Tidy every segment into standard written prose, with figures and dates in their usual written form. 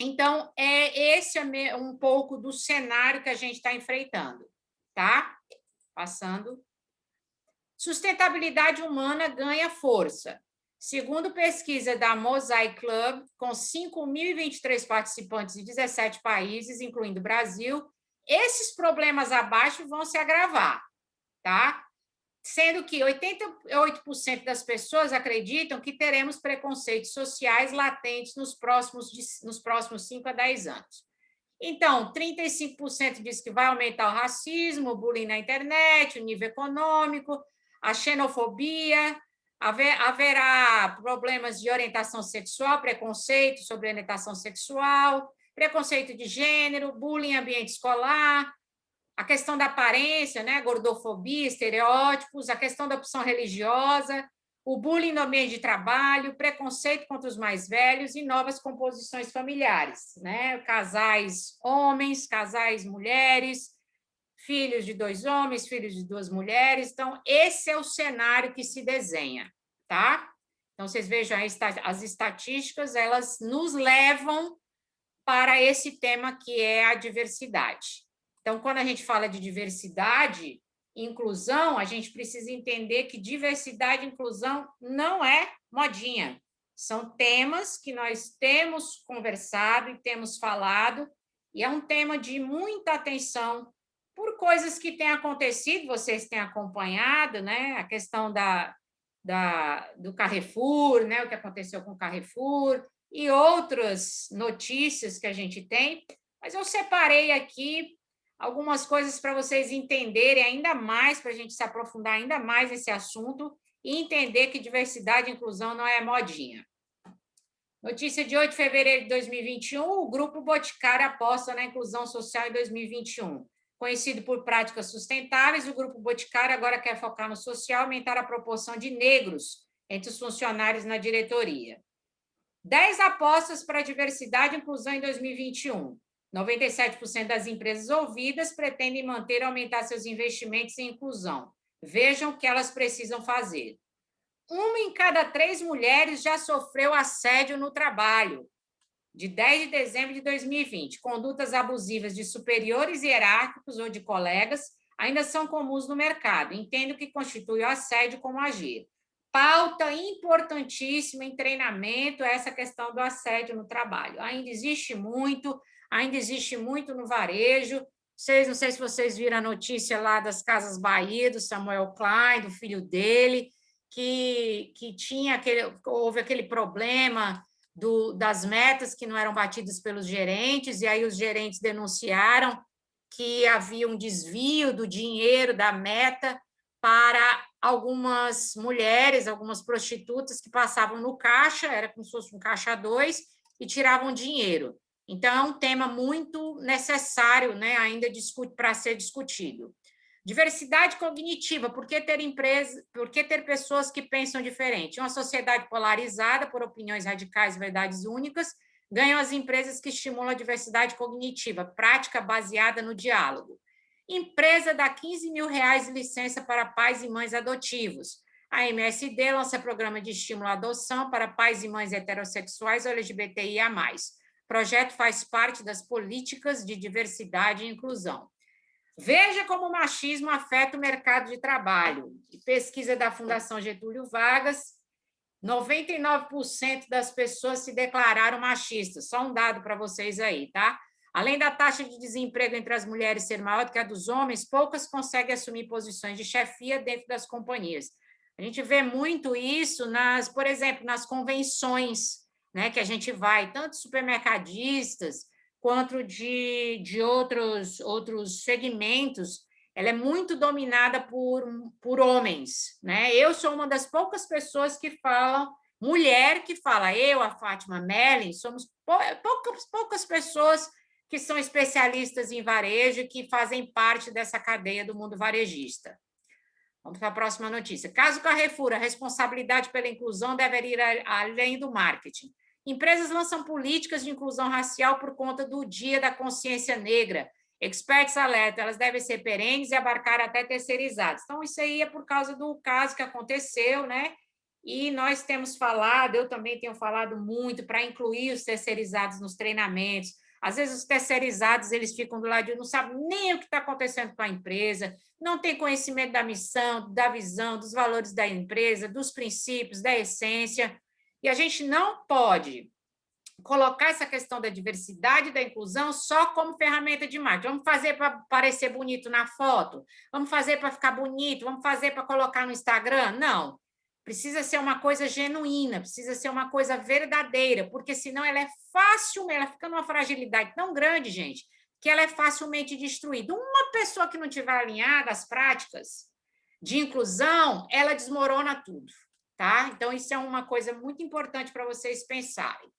Então, esse é um pouco do cenário que a gente está enfrentando, tá? Passando. Sustentabilidade humana ganha força. Segundo pesquisa da Mosaic Club, com 5.023 participantes de 17 países, incluindo o Brasil, esses problemas abaixo vão se agravar, tá? Sendo que 88% das pessoas acreditam que teremos preconceitos sociais latentes nos próximos 5 a 10 anos. Então, 35% diz que vai aumentar o racismo, o bullying na internet, o nível econômico, a xenofobia, haverá problemas de orientação sexual, preconceito sobre orientação sexual, preconceito de gênero, bullying em ambiente escolar, a questão da aparência, né, gordofobia, estereótipos, a questão da opção religiosa, o bullying no ambiente de trabalho, preconceito contra os mais velhos e novas composições familiares, né? Casais homens, casais mulheres, filhos de 2 homens, filhos de 2 mulheres. Então, esse é o cenário que se desenha, tá? Então, vocês vejam, as estatísticas, elas nos levam para esse tema que é a diversidade. Então, quando a gente fala de diversidade, inclusão, a gente precisa entender que diversidade e inclusão não é modinha. São temas que nós temos conversado e temos falado, e é um tema de muita atenção por coisas que têm acontecido, vocês têm acompanhado, né? A questão do Carrefour, né? O que aconteceu com o Carrefour, e outras notícias que a gente tem, mas eu separei aqui algumas coisas para vocês entenderem ainda mais, para a gente se aprofundar ainda mais nesse assunto e entender que diversidade e inclusão não é modinha. Notícia de 8 de fevereiro de 2021, o Grupo Boticário aposta na inclusão social em 2021. Conhecido por práticas sustentáveis, o Grupo Boticário agora quer focar no social, aumentar a proporção de negros entre os funcionários na diretoria. 10 apostas para diversidade e inclusão em 2021. 97% das empresas ouvidas pretendem manter ou aumentar seus investimentos em inclusão. Vejam o que elas precisam fazer. 1 em cada 3 mulheres já sofreu assédio no trabalho, de 10 de dezembro de 2020. Condutas abusivas de superiores hierárquicos ou de colegas ainda são comuns no mercado. Entendo o que constitui o assédio como agir. Pauta importantíssima em treinamento é essa questão do assédio no trabalho. Ainda existe muito no varejo. Não sei se vocês viram a notícia lá das Casas Bahia, do Samuel Klein, do filho dele, que houve aquele problema das metas que não eram batidas pelos gerentes, e aí os gerentes denunciaram que havia um desvio do dinheiro da meta para algumas mulheres, algumas prostitutas que passavam no caixa, era como se fosse um caixa 2, e tiravam dinheiro. Então, é um tema muito necessário, né, ainda para ser discutido. Diversidade cognitiva, por que ter pessoas que pensam diferente? Uma sociedade polarizada por opiniões radicais e verdades únicas, ganham as empresas que estimulam a diversidade cognitiva, prática baseada no diálogo. Empresa dá R$ 15.000 de licença para pais e mães adotivos. A MSD lança programa de estímulo à adoção para pais e mães heterossexuais ou LGBTIA+. O projeto faz parte das políticas de diversidade e inclusão. Veja como o machismo afeta o mercado de trabalho. Pesquisa da Fundação Getúlio Vargas, 99% das pessoas se declararam machistas. Só um dado para vocês aí, tá? Além da taxa de desemprego entre as mulheres ser maior do que a dos homens, poucas conseguem assumir posições de chefia dentro das companhias. A gente vê muito isso, por exemplo, nas convenções, né, que a gente vai, tanto supermercadistas, quanto de outros segmentos, ela é muito dominada por homens, né? Eu sou uma das poucas pessoas que falam, mulher que fala, eu, a Fátima Melling, somos poucas pessoas que são especialistas em varejo e que fazem parte dessa cadeia do mundo varejista. Vamos para a próxima notícia. Caso Carrefour, a responsabilidade pela inclusão deve ir além do marketing. Empresas lançam políticas de inclusão racial por conta do Dia da Consciência Negra. Experts alertam, elas devem ser perenes e abarcar até terceirizados. Então, isso aí é por causa do caso que aconteceu, né? E nós temos falado, eu também tenho falado muito para incluir os terceirizados nos treinamentos. Às vezes os terceirizados eles ficam do lado de não sabem nem o que está acontecendo com a empresa, não tem conhecimento da missão, da visão, dos valores da empresa, dos princípios, da essência. E a gente não pode colocar essa questão da diversidade e da inclusão só como ferramenta de marketing. Vamos fazer para parecer bonito na foto? Vamos fazer para ficar bonito? Vamos fazer para colocar no Instagram? Não. Precisa ser uma coisa genuína, precisa ser uma coisa verdadeira, porque senão ela é fácil, ela fica numa fragilidade tão grande, gente, que ela é facilmente destruída. Uma pessoa que não tiver alinhada às práticas de inclusão, ela desmorona tudo, tá? Então, isso é uma coisa muito importante para vocês pensarem.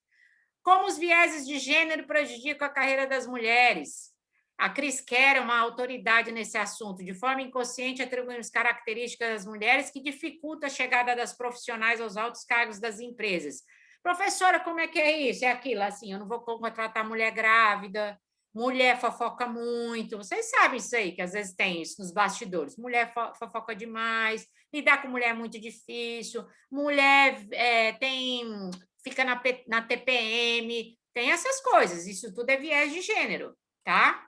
Como os vieses de gênero prejudicam a carreira das mulheres? A Cris Kerr é uma autoridade nesse assunto. De forma inconsciente, atribuímos características das mulheres que dificultam a chegada das profissionais aos altos cargos das empresas. Professora, como é que é isso? É aquilo, assim, eu não vou contratar mulher grávida, mulher fofoca muito. Vocês sabem isso aí, que às vezes tem isso nos bastidores. Mulher fofoca demais, lidar com mulher é muito difícil, mulher fica na TPM, tem essas coisas. Isso tudo é viés de gênero, tá?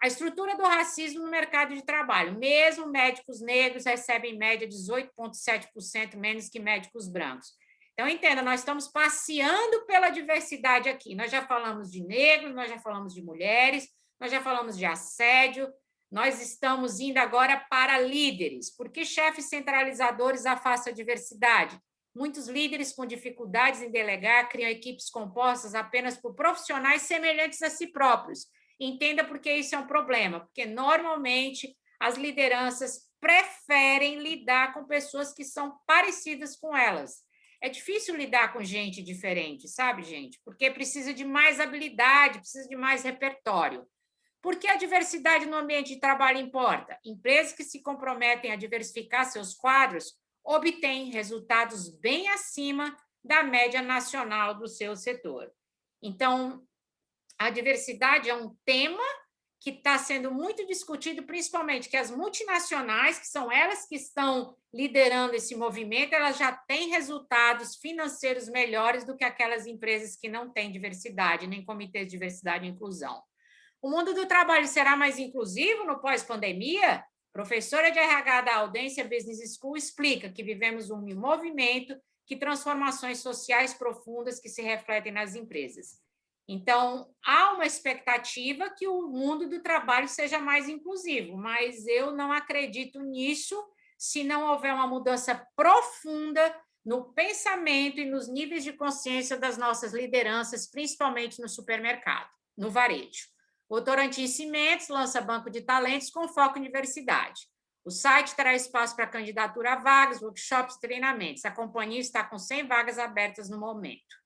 A estrutura do racismo no mercado de trabalho. Mesmo médicos negros recebem, em média, 18,7% menos que médicos brancos. Então, entenda, nós estamos passeando pela diversidade aqui. Nós já falamos de negros, nós já falamos de mulheres, nós já falamos de assédio, nós estamos indo agora para líderes. Por que chefes centralizadores afastam a diversidade? Muitos líderes com dificuldades em delegar criam equipes compostas apenas por profissionais semelhantes a si próprios. Entenda por que isso é um problema, porque normalmente as lideranças preferem lidar com pessoas que são parecidas com elas. É difícil lidar com gente diferente, sabe, gente? Porque precisa de mais habilidade, precisa de mais repertório. Por que a diversidade no ambiente de trabalho importa? Empresas que se comprometem a diversificar seus quadros obtêm resultados bem acima da média nacional do seu setor. Então, a diversidade é um tema que está sendo muito discutido, principalmente que as multinacionais, que são elas que estão liderando esse movimento, elas já têm resultados financeiros melhores do que aquelas empresas que não têm diversidade, nem comitês de diversidade e inclusão. O mundo do trabalho será mais inclusivo no pós-pandemia? Professora de RH da Audência Business School explica que vivemos um movimento que transformações sociais profundas que se refletem nas empresas. Então, há uma expectativa que o mundo do trabalho seja mais inclusivo, mas eu não acredito nisso se não houver uma mudança profunda no pensamento e nos níveis de consciência das nossas lideranças, principalmente no supermercado, no varejo. O Votorantim Cimentos lança banco de talentos com foco em diversidade. O site terá espaço para candidatura a vagas, workshops e treinamentos. A companhia está com 100 vagas abertas no momento.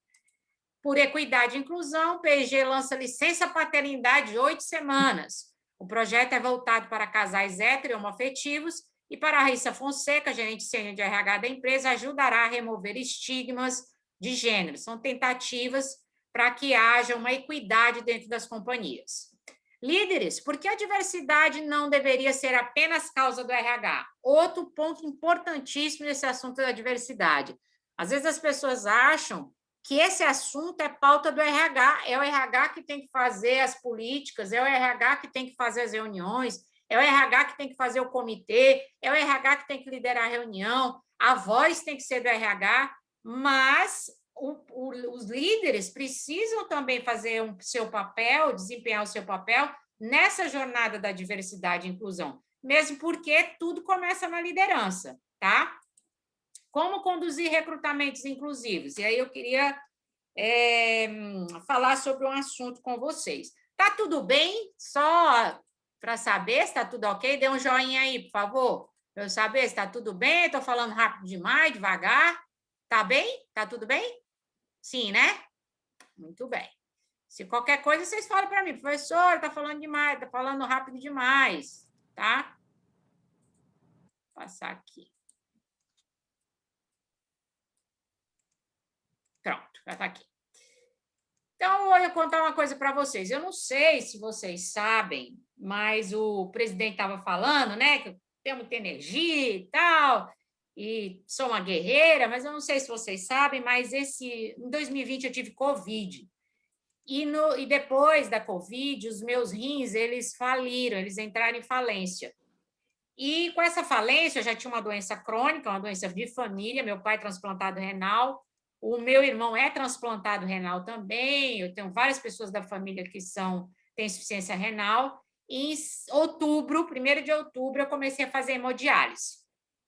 Por equidade e inclusão, P&G lança licença paternidade de 8 semanas. O projeto é voltado para casais hétero e homoafetivos e para a Raíssa Fonseca, gerente sênior de RH da empresa, ajudará a remover estigmas de gênero. São tentativas para que haja uma equidade dentro das companhias. Líderes, por que a diversidade não deveria ser apenas causa do RH? Outro ponto importantíssimo nesse assunto da diversidade. Às vezes as pessoas acham que esse assunto é pauta do RH, é o RH que tem que fazer as políticas, é o RH que tem que fazer as reuniões, é o RH que tem que fazer o comitê, é o RH que tem que liderar a reunião, a voz tem que ser do RH, mas os líderes precisam também fazer o seu papel, desempenhar o seu papel nessa jornada da diversidade e inclusão, mesmo porque tudo começa na liderança, tá? Como conduzir recrutamentos inclusivos? E aí eu queria falar sobre um assunto com vocês. Tá tudo bem? Só para saber se está tudo ok, dê um joinha aí, por favor, para eu saber se está tudo bem. Estou falando rápido demais, devagar. Tá bem? Tá tudo bem? Sim, né? Muito bem. Se qualquer coisa, vocês falam para mim, professor, está falando demais, está falando rápido demais, tá? Vou passar aqui. Pronto, já está aqui. Então, eu vou contar uma coisa para vocês. Eu não sei se vocês sabem, mas o presidente estava falando, né, que tem muita energia e tal, e sou uma guerreira, mas eu não sei se vocês sabem, mas em 2020 eu tive Covid. E depois da Covid, os meus rins, eles faliram, eles entraram em falência. E com essa falência, eu já tinha uma doença crônica, uma doença de família, meu pai é transplantado renal, o meu irmão é transplantado renal também, eu tenho várias pessoas da família que têm insuficiência renal. E em outubro, 1º de outubro, eu comecei a fazer hemodiálise.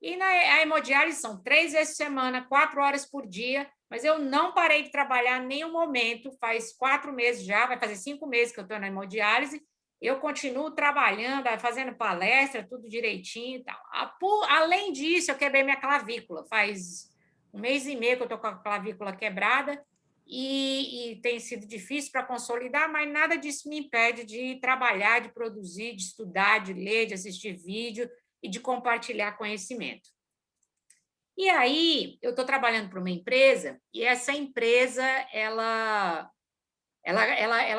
E a hemodiálise são 3 vezes por semana, 4 horas por dia, mas eu não parei de trabalhar em nenhum momento, faz 4 meses já, vai fazer 5 meses que eu estou na hemodiálise, eu continuo trabalhando, fazendo palestra, tudo direitinho e tal. Além disso, eu quebrei minha clavícula, faz 1 mês e meio que eu estou com a clavícula quebrada, e tem sido difícil para consolidar, mas nada disso me impede de trabalhar, de produzir, de estudar, de ler, de assistir vídeo e de compartilhar conhecimento. E aí, eu estou trabalhando para uma empresa, e essa empresa ela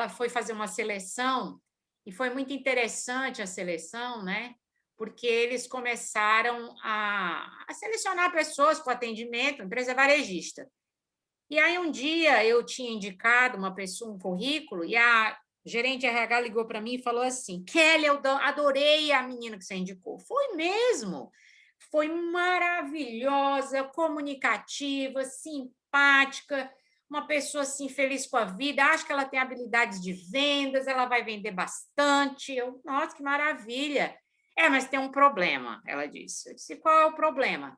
foi fazer uma seleção, e foi muito interessante a seleção, né? Porque eles começaram a selecionar pessoas para o atendimento, empresa varejista. E aí, um dia, eu tinha indicado uma pessoa, um currículo, e a gerente de RH ligou para mim e falou assim: Kelly, eu adorei a menina que você indicou. Foi mesmo. Foi maravilhosa, comunicativa, simpática, uma pessoa assim feliz com a vida, acho que ela tem habilidades de vendas, ela vai vender bastante. Nossa, que maravilha. Mas tem um problema, ela disse. Eu disse: qual é o problema?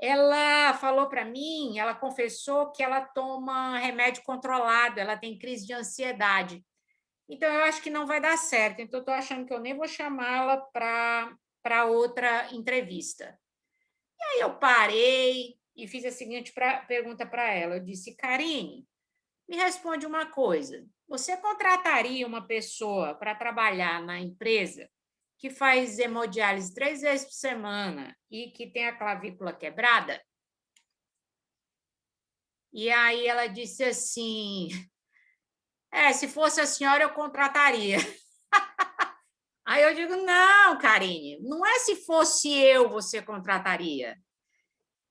Ela falou para mim, ela confessou que ela toma remédio controlado, ela tem crise de ansiedade. Então, eu acho que não vai dar certo. Então, estou achando que eu nem vou chamá-la para outra entrevista. E aí eu parei e fiz a seguinte pergunta para ela. Eu disse: Karine, me responde uma coisa. Você contrataria uma pessoa para trabalhar na empresa que faz hemodiálise 3 vezes por semana e que tem a clavícula quebrada? E aí ela disse assim: se fosse a senhora, eu contrataria. Aí eu digo: não, Karine, não é se fosse eu, você contrataria.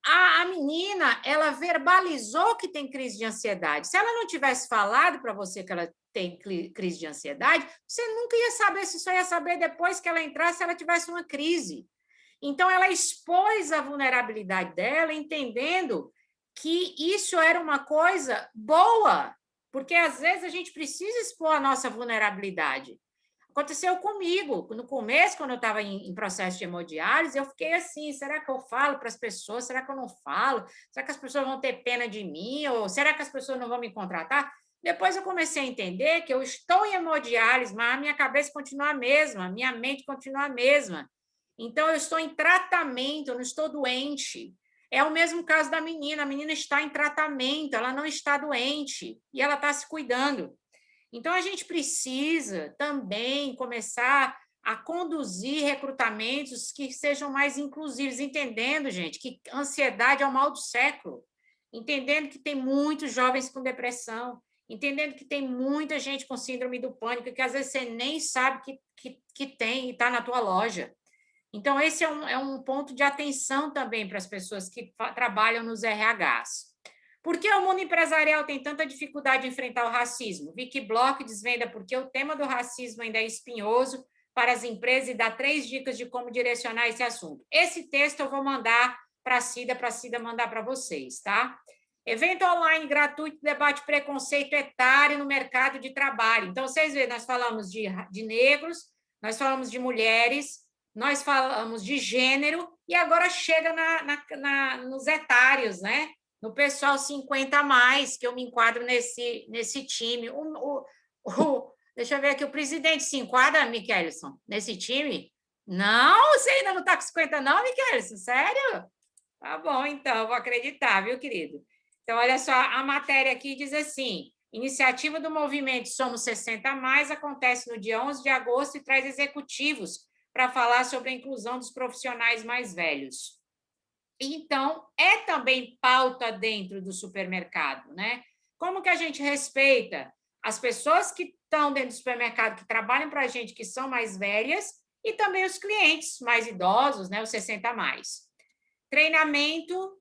A menina, ela verbalizou que tem crise de ansiedade. Se ela não tivesse falado para você que ela tem crise de ansiedade, você nunca ia saber, se só ia saber depois que ela entrasse, se ela tivesse uma crise. Então, ela expôs a vulnerabilidade dela, entendendo que isso era uma coisa boa, porque às vezes a gente precisa expor a nossa vulnerabilidade. Aconteceu comigo. No começo, quando eu estava em processo de hemodiálise, eu fiquei assim: será que eu falo para as pessoas? Será que eu não falo? Será que as pessoas vão ter pena de mim? Ou será que as pessoas não vão me contratar? Depois eu comecei a entender que eu estou em hemodiálise, mas a minha cabeça continua a mesma, a minha mente continua a mesma. Então, eu estou em tratamento, eu não estou doente. É o mesmo caso da menina. A menina está em tratamento, ela não está doente e ela está se cuidando. Então, a gente precisa também começar a conduzir recrutamentos que sejam mais inclusivos, entendendo, gente, que ansiedade é o mal do século, entendendo que tem muitos jovens com depressão, entendendo que tem muita gente com síndrome do pânico, que às vezes você nem sabe que tem e está na tua loja. Então, esse é um ponto de atenção também para as pessoas que trabalham nos RHs. Por que o mundo empresarial tem tanta dificuldade de enfrentar o racismo? Vicky Bloch desvenda por que o tema do racismo ainda é espinhoso para as empresas e dá 3 dicas de como direcionar esse assunto. Esse texto eu vou mandar para a Cida mandar para vocês, tá? Evento online gratuito, debate preconceito etário no mercado de trabalho. Então, vocês veem, nós falamos de negros, nós falamos de mulheres, nós falamos de gênero, e agora chega nos etários, né? No pessoal 50 a mais, que eu me enquadro nesse time. Deixa eu ver aqui, o presidente se enquadra, Michelson, nesse time? Não, você ainda não está com 50 não, Michelson? Sério? Tá bom, então, vou acreditar, viu, querido? Então, olha só, a matéria aqui diz assim: iniciativa do movimento Somos 60 a Mais acontece no dia 11 de agosto e traz executivos para falar sobre a inclusão dos profissionais mais velhos. Então, é também pauta dentro do supermercado, né? Como que a gente respeita as pessoas que estão dentro do supermercado, que trabalham para a gente, que são mais velhas, e também os clientes mais idosos, né? Os 60 a mais. treinamento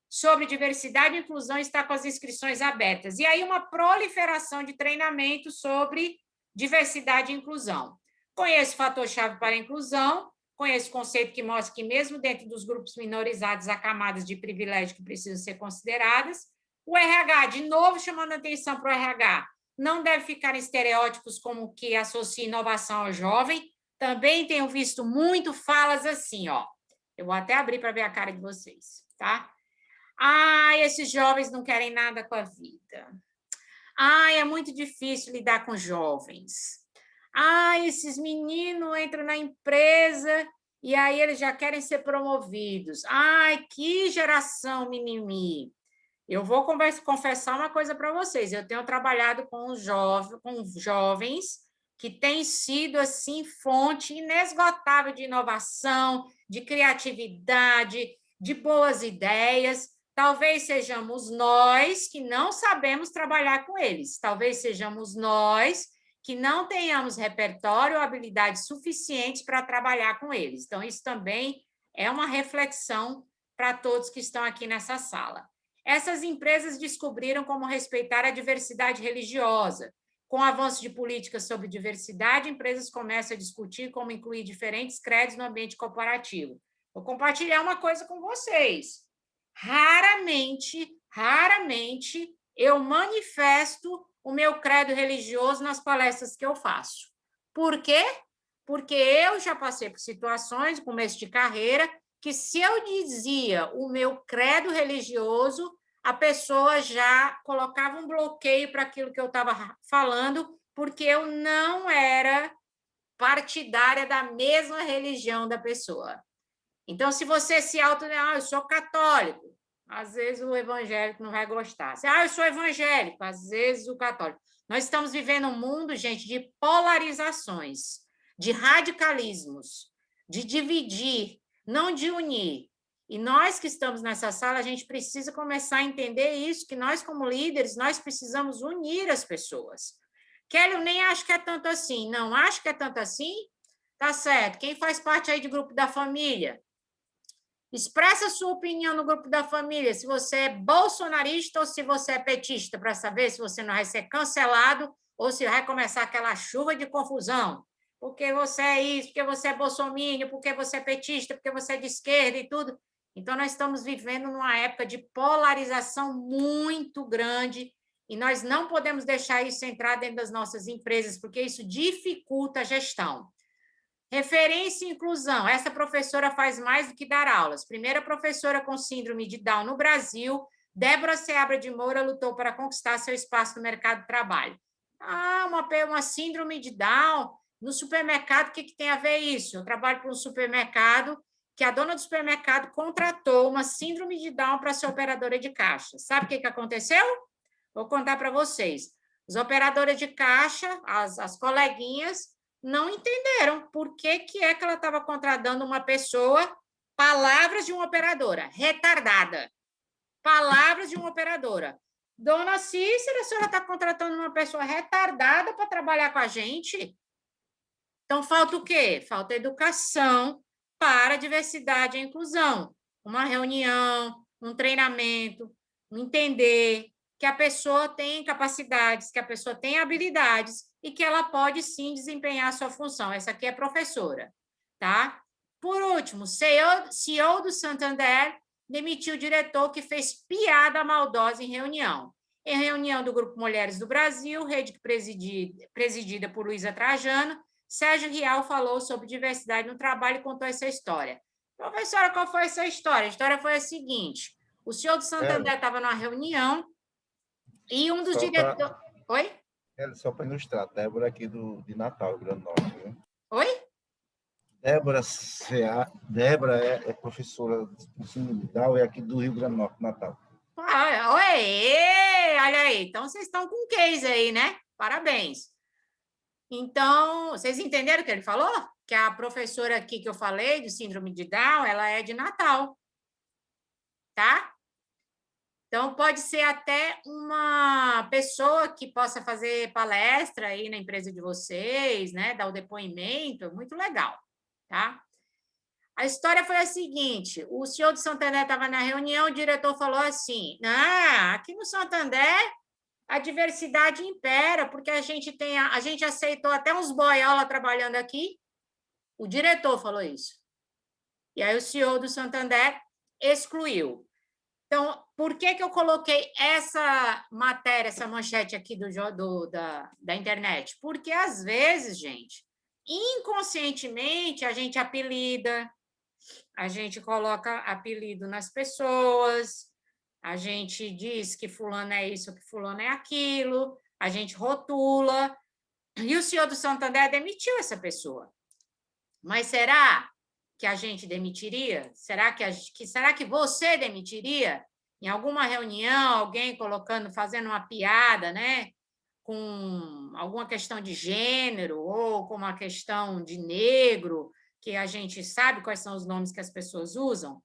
sobre diversidade e inclusão está com as inscrições abertas. E aí uma proliferação de treinamento sobre diversidade e inclusão. Conheço o fator-chave para a inclusão, conheço o conceito que mostra que mesmo dentro dos grupos minorizados há camadas de privilégio que precisam ser consideradas. O RH, de novo chamando a atenção para o RH, não deve ficar em estereótipos como que associa inovação ao jovem. Também tenho visto muito falas assim, ó. Eu vou até abrir para ver a cara de vocês, tá? Esses jovens não querem nada com a vida. É muito difícil lidar com jovens. Esses meninos entram na empresa e aí eles já querem ser promovidos. Que geração mimimi. Eu vou confessar uma coisa para vocês. Eu tenho trabalhado com jovens que têm sido assim fonte inesgotável de inovação, de criatividade, de boas ideias. Talvez sejamos nós que não sabemos trabalhar com eles. Talvez sejamos nós que não tenhamos repertório ou habilidades suficientes para trabalhar com eles. Então, isso também é uma reflexão para todos que estão aqui nessa sala. Essas empresas descobriram como respeitar a diversidade religiosa. Com o avanço de políticas sobre diversidade, empresas começam a discutir como incluir diferentes credos no ambiente corporativo. Vou compartilhar uma coisa com vocês. Raramente eu manifesto o meu credo religioso nas palestras que eu faço. Por quê? Porque eu já passei por situações, começo de carreira, que se eu dizia o meu credo religioso, a pessoa já colocava um bloqueio para aquilo que eu estava falando, porque eu não era partidária da mesma religião da pessoa. Então, se você se eu sou católico, às vezes o evangélico não vai gostar. Eu sou evangélico, às vezes o católico. Nós estamos vivendo um mundo, gente, de polarizações, de radicalismos, de dividir, não de unir. E nós que estamos nessa sala, a gente precisa começar a entender isso, que nós, como líderes, nós precisamos unir as pessoas. Kelly, eu nem acho que é tanto assim. Não acho que é tanto assim? Tá certo. Quem faz parte aí do grupo da família? Expressa a sua opinião no grupo da família, se você é bolsonarista ou se você é petista, para saber se você não vai ser cancelado ou se vai começar aquela chuva de confusão. Porque você é isso, porque você é bolsominion, porque você é petista, porque você é de esquerda e tudo. Então, nós estamos vivendo numa época de polarização muito grande e nós não podemos deixar isso entrar dentro das nossas empresas, porque isso dificulta a gestão. Referência e inclusão. Essa professora faz mais do que dar aulas. Primeira professora com síndrome de Down no Brasil, Débora Seabra de Moura lutou para conquistar seu espaço no mercado de trabalho. Uma síndrome de Down no supermercado, o que tem a ver isso? Eu trabalho para um supermercado que a dona do supermercado contratou uma síndrome de Down para ser operadora de caixa. Sabe o que aconteceu? Vou contar para vocês. As operadoras de caixa, as coleguinhas, não entenderam por que é que ela estava contratando uma pessoa, palavras de uma operadora, retardada. Palavras de uma operadora. Dona Cícera, a senhora está contratando uma pessoa retardada para trabalhar com a gente? Então, falta o quê? Falta educação para a diversidade e a inclusão. Uma reunião, um treinamento, entender que a pessoa tem capacidades, que a pessoa tem habilidades e que ela pode, sim, desempenhar a sua função. Essa aqui é professora, tá? Por último, CEO do Santander demitiu o diretor que fez piada maldosa em reunião. Em reunião do Grupo Mulheres do Brasil, rede presidida por Luísa Trajano, Sérgio Rial falou sobre diversidade no trabalho e contou essa história. Professora, qual foi essa história? A história foi a seguinte: o senhor do Santander estava numa reunião e um dos diretores... Oi? Só para ilustrar, Débora aqui de Natal, Rio Grande do Norte. Né? Oi? Débora é professora de ensino digital, é aqui do Rio Grande do Norte, Natal. Olha aí, então vocês estão com case aí, né? Parabéns. Então, vocês entenderam o que ele falou? Que a professora aqui que eu falei, de síndrome de Down, ela é de Natal. Tá? Então, pode ser até uma pessoa que possa fazer palestra aí na empresa de vocês, né? Dar o depoimento, muito legal, tá? A história foi a seguinte: o senhor do Santander estava na reunião, o diretor falou assim: ah, aqui no Santander a diversidade impera, porque a gente aceitou até uns boiola trabalhando aqui. O diretor falou isso. E aí o CEO do Santander excluiu. Então, por que eu coloquei essa matéria, essa manchete aqui da internet? Porque, às vezes, gente, inconscientemente, a gente apelida, a gente coloca apelido nas pessoas, a gente diz que fulano é isso, que fulano é aquilo, a gente rotula, e o senhor do Santander demitiu essa pessoa. Mas será que a gente demitiria? Será que você demitiria? Em alguma reunião, alguém fazendo uma piada, né? Com alguma questão de gênero ou com uma questão de negro, que a gente sabe quais são os nomes que as pessoas usam.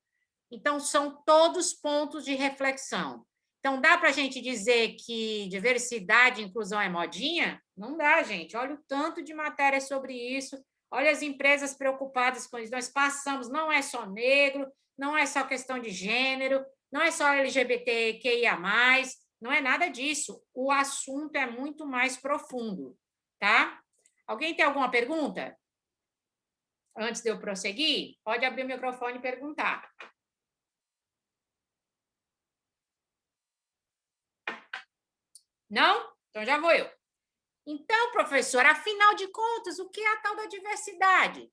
Então, são todos pontos de reflexão. Então, dá para a gente dizer que diversidade e inclusão é modinha? Não dá, gente. Olha o tanto de matéria sobre isso. Olha as empresas preocupadas com isso. Nós passamos, não é só negro, não é só questão de gênero, não é só LGBTQIA+, não é nada disso. O assunto é muito mais profundo, tá? Alguém tem alguma pergunta? Antes de eu prosseguir, pode abrir o microfone e perguntar. Não? Então já vou eu. Então, professor, afinal de contas, o que é a tal da diversidade?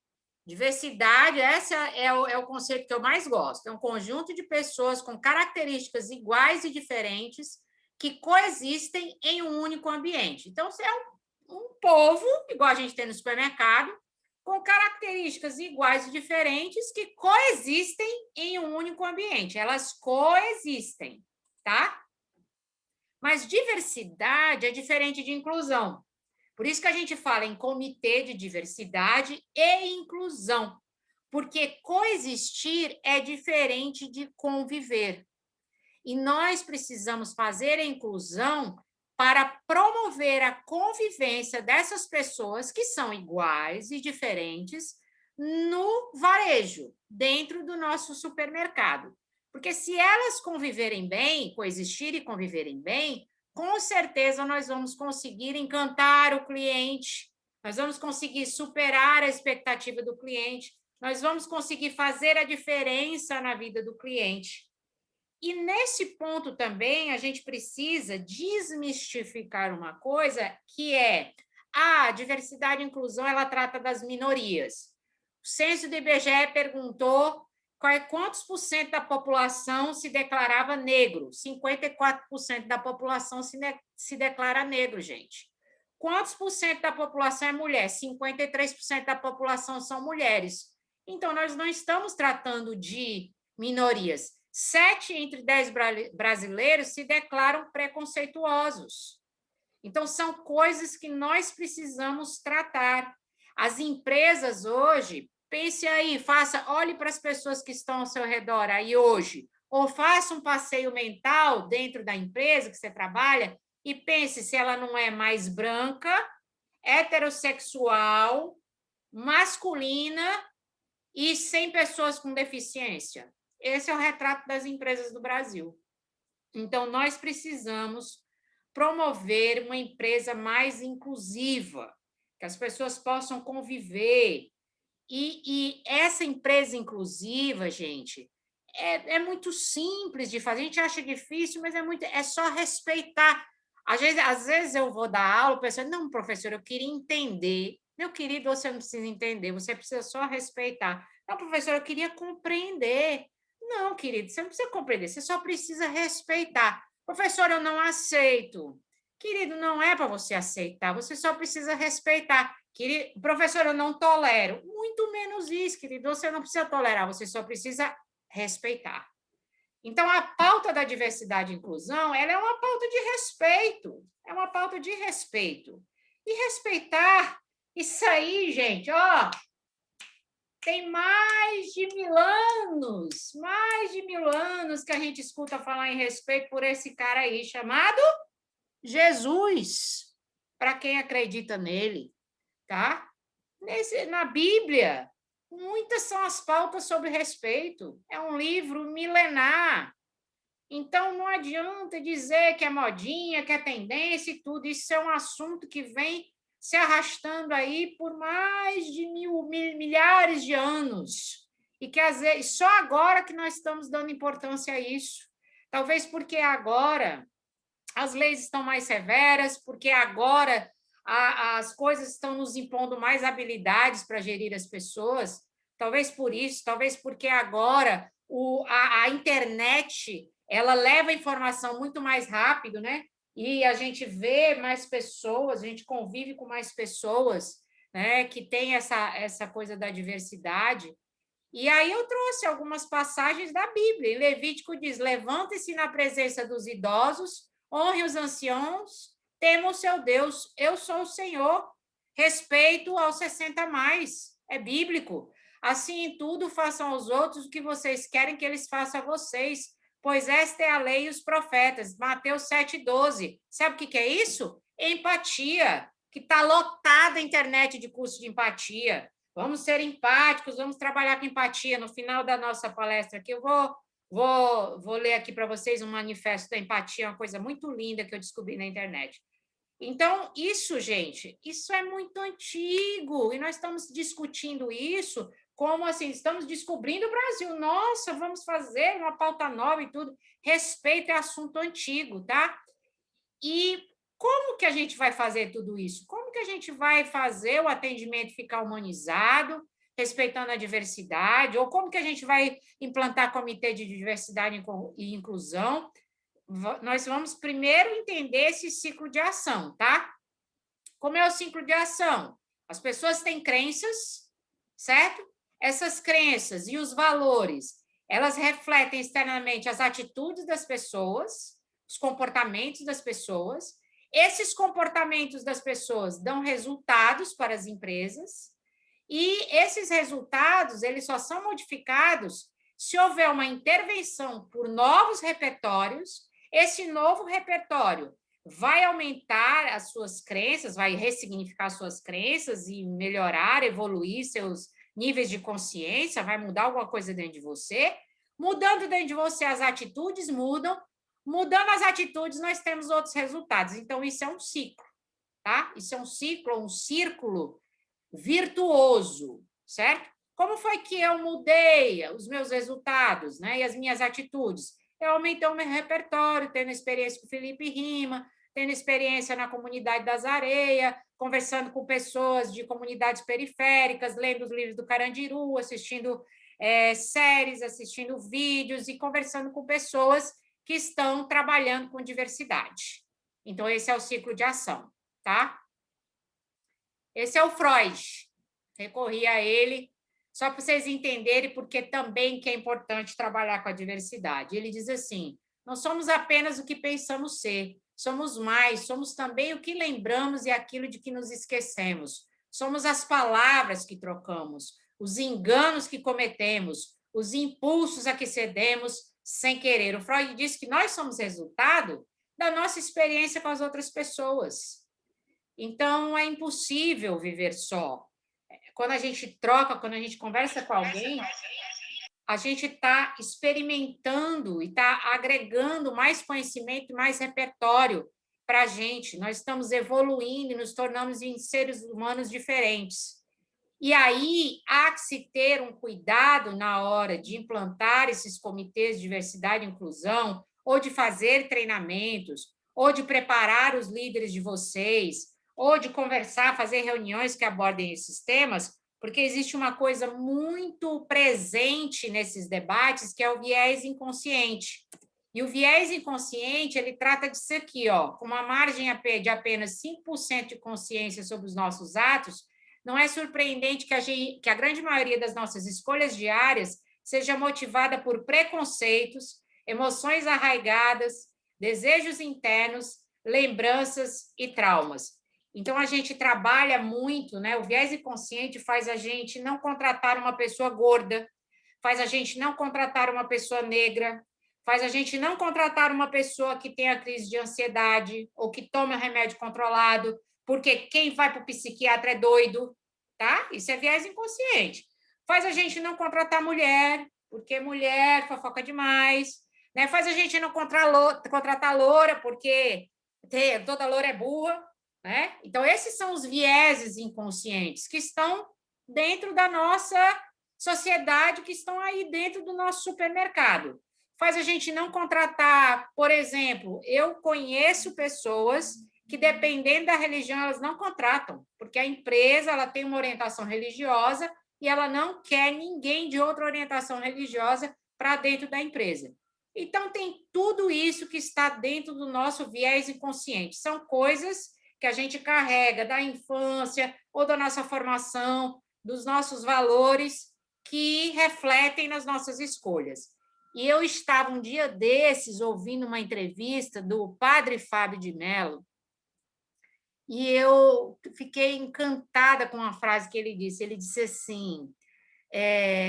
Diversidade, esse é o conceito que eu mais gosto. É um conjunto de pessoas com características iguais e diferentes que coexistem em um único ambiente. Então, você é um povo, igual a gente tem no supermercado, com características iguais e diferentes que coexistem em um único ambiente. Elas coexistem, tá? Mas diversidade é diferente de inclusão. Por isso que a gente fala em comitê de diversidade e inclusão, porque coexistir é diferente de conviver. E nós precisamos fazer a inclusão para promover a convivência dessas pessoas que são iguais e diferentes no varejo, dentro do nosso supermercado. Porque se elas conviverem bem, coexistir e conviverem bem, com certeza nós vamos conseguir encantar o cliente, nós vamos conseguir superar a expectativa do cliente, nós vamos conseguir fazer a diferença na vida do cliente. E nesse ponto também a gente precisa desmistificar uma coisa que é a diversidade e inclusão, ela trata das minorias. O censo do IBGE perguntou quantos por cento da população se declarava negro. 54% da população se declara negro, gente. Quantos por cento da população é mulher? 53% da população são mulheres. Então, nós não estamos tratando de minorias. 7 entre 10 brasileiros se declaram preconceituosos. Então, são coisas que nós precisamos tratar. As empresas hoje, pense aí, olhe para as pessoas que estão ao seu redor aí hoje, ou faça um passeio mental dentro da empresa que você trabalha e pense se ela não é mais branca, heterossexual, masculina e sem pessoas com deficiência. Esse é o retrato das empresas do Brasil. Então, nós precisamos promover uma empresa mais inclusiva, que as pessoas possam conviver. E essa empresa inclusiva, gente, é muito simples de fazer. A gente acha difícil, mas é só respeitar. Às vezes eu vou dar aula, o pessoal, não, professor, eu queria entender. Meu querido, você não precisa entender, você precisa só respeitar. Não, professor, eu queria compreender. Não, querido, você não precisa compreender, você só precisa respeitar. Professor, eu não aceito. Querido, não é para você aceitar, você só precisa respeitar. Querido, professor, eu não tolero. Muito menos isso, querido, você não precisa tolerar, você só precisa respeitar. Então, a pauta da diversidade e inclusão, ela é uma pauta de respeito, é uma pauta de respeito. E respeitar, isso aí, gente, ó, tem mais de 1000 anos que a gente escuta falar em respeito por esse cara aí, chamado Jesus, para quem acredita nele, tá? Na Bíblia, Muitas são as pautas sobre respeito. É um livro milenar. Então, não adianta dizer que é modinha, que é tendência e tudo. Isso é um assunto que vem se arrastando aí por mais de milhares de anos. E que, às vezes, só agora que nós estamos dando importância a isso. Talvez porque agora as leis estão mais severas, porque agora as coisas estão nos impondo mais habilidades para gerir as pessoas. Talvez por isso, talvez porque agora a internet ela leva a informação muito mais rápido, né? E a gente vê mais pessoas, a gente convive com mais pessoas, né? Que tem essa coisa da diversidade. E aí eu trouxe algumas passagens da Bíblia. Em Levítico diz: levante-se na presença dos idosos, honre os anciãos, tema o seu Deus, eu sou o Senhor. Respeito aos 60 mais. É bíblico. Assim em tudo façam aos outros o que vocês querem que eles façam a vocês, pois esta é a lei e os profetas. Mateus 7,12. Sabe o que é isso? Empatia, que está lotada a internet de curso de empatia. Vamos ser empáticos, vamos trabalhar com empatia. No final da nossa palestra aqui, eu vou ler aqui para vocês um manifesto da empatia, uma coisa muito linda que eu descobri na internet. Então, isso, gente, isso é muito antigo, e nós estamos discutindo isso como assim, estamos descobrindo o Brasil. Nossa, vamos fazer uma pauta nova e tudo. Respeito é assunto antigo, tá? E como que a gente vai fazer tudo isso? Como que a gente vai fazer o atendimento ficar humanizado, respeitando a diversidade? Ou como que a gente vai implantar comitê de diversidade e inclusão? Nós vamos primeiro entender esse ciclo de ação, tá? Como é o ciclo de ação? As pessoas têm crenças, certo? Essas crenças e os valores, elas refletem externamente as atitudes das pessoas, os comportamentos das pessoas. Esses comportamentos das pessoas dão resultados para as empresas, e esses resultados, eles só são modificados se houver uma intervenção por novos repertórios. Esse novo repertório vai aumentar as suas crenças, vai ressignificar suas crenças e melhorar, evoluir seus níveis de consciência, vai mudar alguma coisa dentro de você. Mudando dentro de você, as atitudes mudam. Mudando as atitudes, nós temos outros resultados. Então, isso é um ciclo, tá? Isso é um ciclo, um círculo virtuoso, certo? Como foi que eu mudei os meus resultados, né? E as minhas atitudes? Eu aumentei o meu repertório, tendo experiência com o Felipe Rima, tendo experiência na comunidade das Areias, conversando com pessoas de comunidades periféricas, lendo os livros do Carandiru, assistindo séries, assistindo vídeos e conversando com pessoas que estão trabalhando com diversidade. Então, esse é o ciclo de ação, tá? Esse é o Freud. Recorri a ele só para vocês entenderem porque também que é importante trabalhar com a diversidade. Ele diz assim: não somos apenas o que pensamos ser, somos mais, somos também o que lembramos e aquilo de que nos esquecemos. Somos as palavras que trocamos, os enganos que cometemos, os impulsos a que cedemos sem querer. O Freud diz que nós somos resultado da nossa experiência com as outras pessoas. Então, é impossível viver só. Quando a gente troca, quando a gente conversa com alguém, a gente está experimentando e está agregando mais conhecimento, mais repertório para a gente. Nós estamos evoluindo e nos tornamos em seres humanos diferentes. E aí, há que se ter um cuidado na hora de implantar esses comitês de diversidade e inclusão, ou de fazer treinamentos, ou de preparar os líderes de vocês, ou de conversar, fazer reuniões que abordem esses temas, porque existe uma coisa muito presente nesses debates, que é o viés inconsciente. E o viés inconsciente, ele trata disso aqui, ó, com uma margem de apenas 5% de consciência sobre os nossos atos. Não é surpreendente que a grande maioria das nossas escolhas diárias seja motivada por preconceitos, emoções arraigadas, desejos internos, lembranças e traumas. Então, a gente trabalha muito, né? O viés inconsciente faz a gente não contratar uma pessoa gorda, faz a gente não contratar uma pessoa negra, faz a gente não contratar uma pessoa que tenha crise de ansiedade ou que tome um remédio controlado, porque quem vai para o psiquiatra é doido, tá? Isso é viés inconsciente. faz a gente não contratar mulher, porque mulher fofoca demais, né? Faz a gente não contratar loura, porque toda loura é burra, né? Então, esses são os vieses inconscientes que estão dentro da nossa sociedade, que estão aí dentro do nosso supermercado. Faz a gente não contratar, por exemplo, eu conheço pessoas que, dependendo da religião, elas não contratam, porque a empresa ela tem uma orientação religiosa e ela não quer ninguém de outra orientação religiosa para dentro da empresa. Então, tem tudo isso que está dentro do nosso viés inconsciente. São coisas que a gente carrega da infância ou da nossa formação, dos nossos valores, que refletem nas nossas escolhas. E eu estava um dia desses ouvindo uma entrevista do padre Fábio de Mello, e eu fiquei encantada com uma frase que ele disse. Ele disse assim,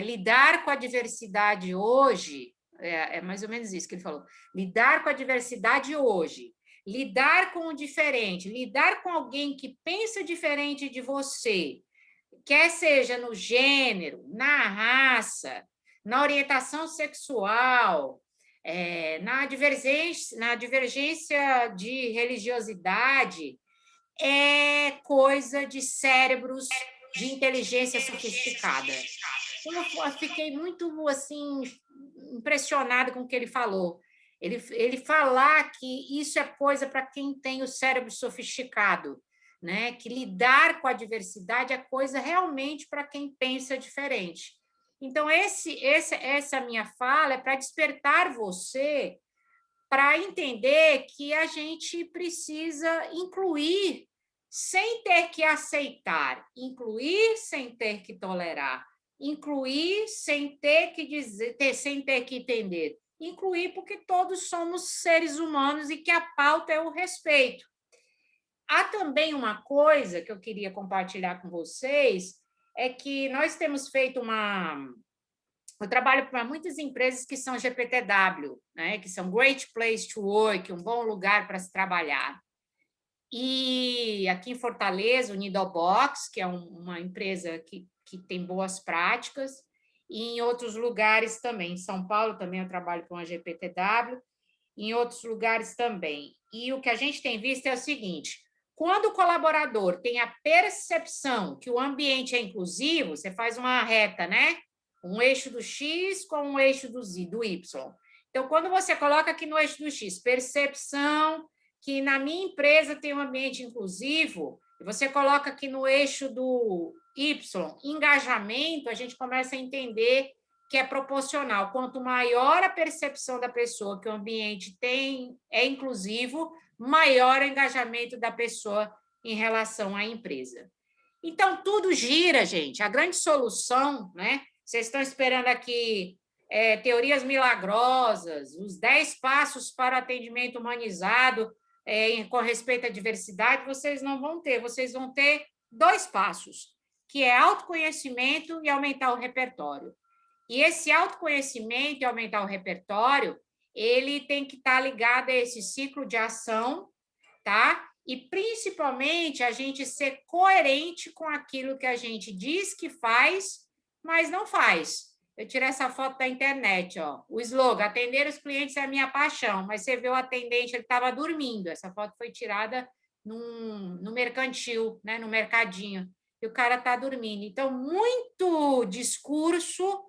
lidar com a diversidade hoje, é mais ou menos isso que ele falou, lidar com a diversidade hoje, lidar com o diferente, lidar com alguém que pensa diferente de você, quer seja no gênero, na raça, na orientação sexual, na divergência de religiosidade, é coisa de cérebros de inteligência sofisticada. Eu fiquei muito assim impressionada com o que ele falou. Ele falar que isso é coisa para quem tem o cérebro sofisticado, né? Que lidar com a diversidade é coisa realmente para quem pensa diferente. Então, essa minha fala é para despertar você para entender que a gente precisa incluir sem ter que aceitar, incluir sem ter que tolerar, incluir sem ter que dizer, sem ter que entender, incluir porque todos somos seres humanos e que a pauta é o respeito. Há também uma coisa que eu queria compartilhar com vocês, é que nós temos feito eu trabalho para muitas empresas que são GPTW, né, que são Great Place to Work, um bom lugar para se trabalhar. E aqui em Fortaleza, o Needlebox, que é uma empresa que tem boas práticas, e em outros lugares também. Em São Paulo também eu trabalho com a GPTW, em outros lugares também. E o que a gente tem visto é o seguinte: quando o colaborador tem a percepção que o ambiente é inclusivo, você faz uma reta, né? Um eixo do X com um eixo do Y. Então, quando você coloca aqui no eixo do X, percepção que na minha empresa tem um ambiente inclusivo, e você coloca aqui no eixo do Y, engajamento, a gente começa a entender que é proporcional. Quanto maior a percepção da pessoa que o ambiente é inclusivo, maior o engajamento da pessoa em relação à empresa. Então, tudo gira, gente. A grande solução, né? Vocês estão esperando aqui teorias milagrosas, os 10 passos para o atendimento humanizado com respeito à diversidade, vocês não vão ter. Vocês vão ter 2 passos, que é autoconhecimento e aumentar o repertório. E esse autoconhecimento e aumentar o repertório, ele tem que estar ligado a esse ciclo de ação, tá? E, principalmente, a gente ser coerente com aquilo que a gente diz que faz, mas não faz. Eu tirei essa foto da internet, ó. O slogan, atender os clientes é a minha paixão, mas você vê o atendente, ele estava dormindo. Essa foto foi tirada no mercantil, né? No mercadinho, e o cara está dormindo. Então, muito discurso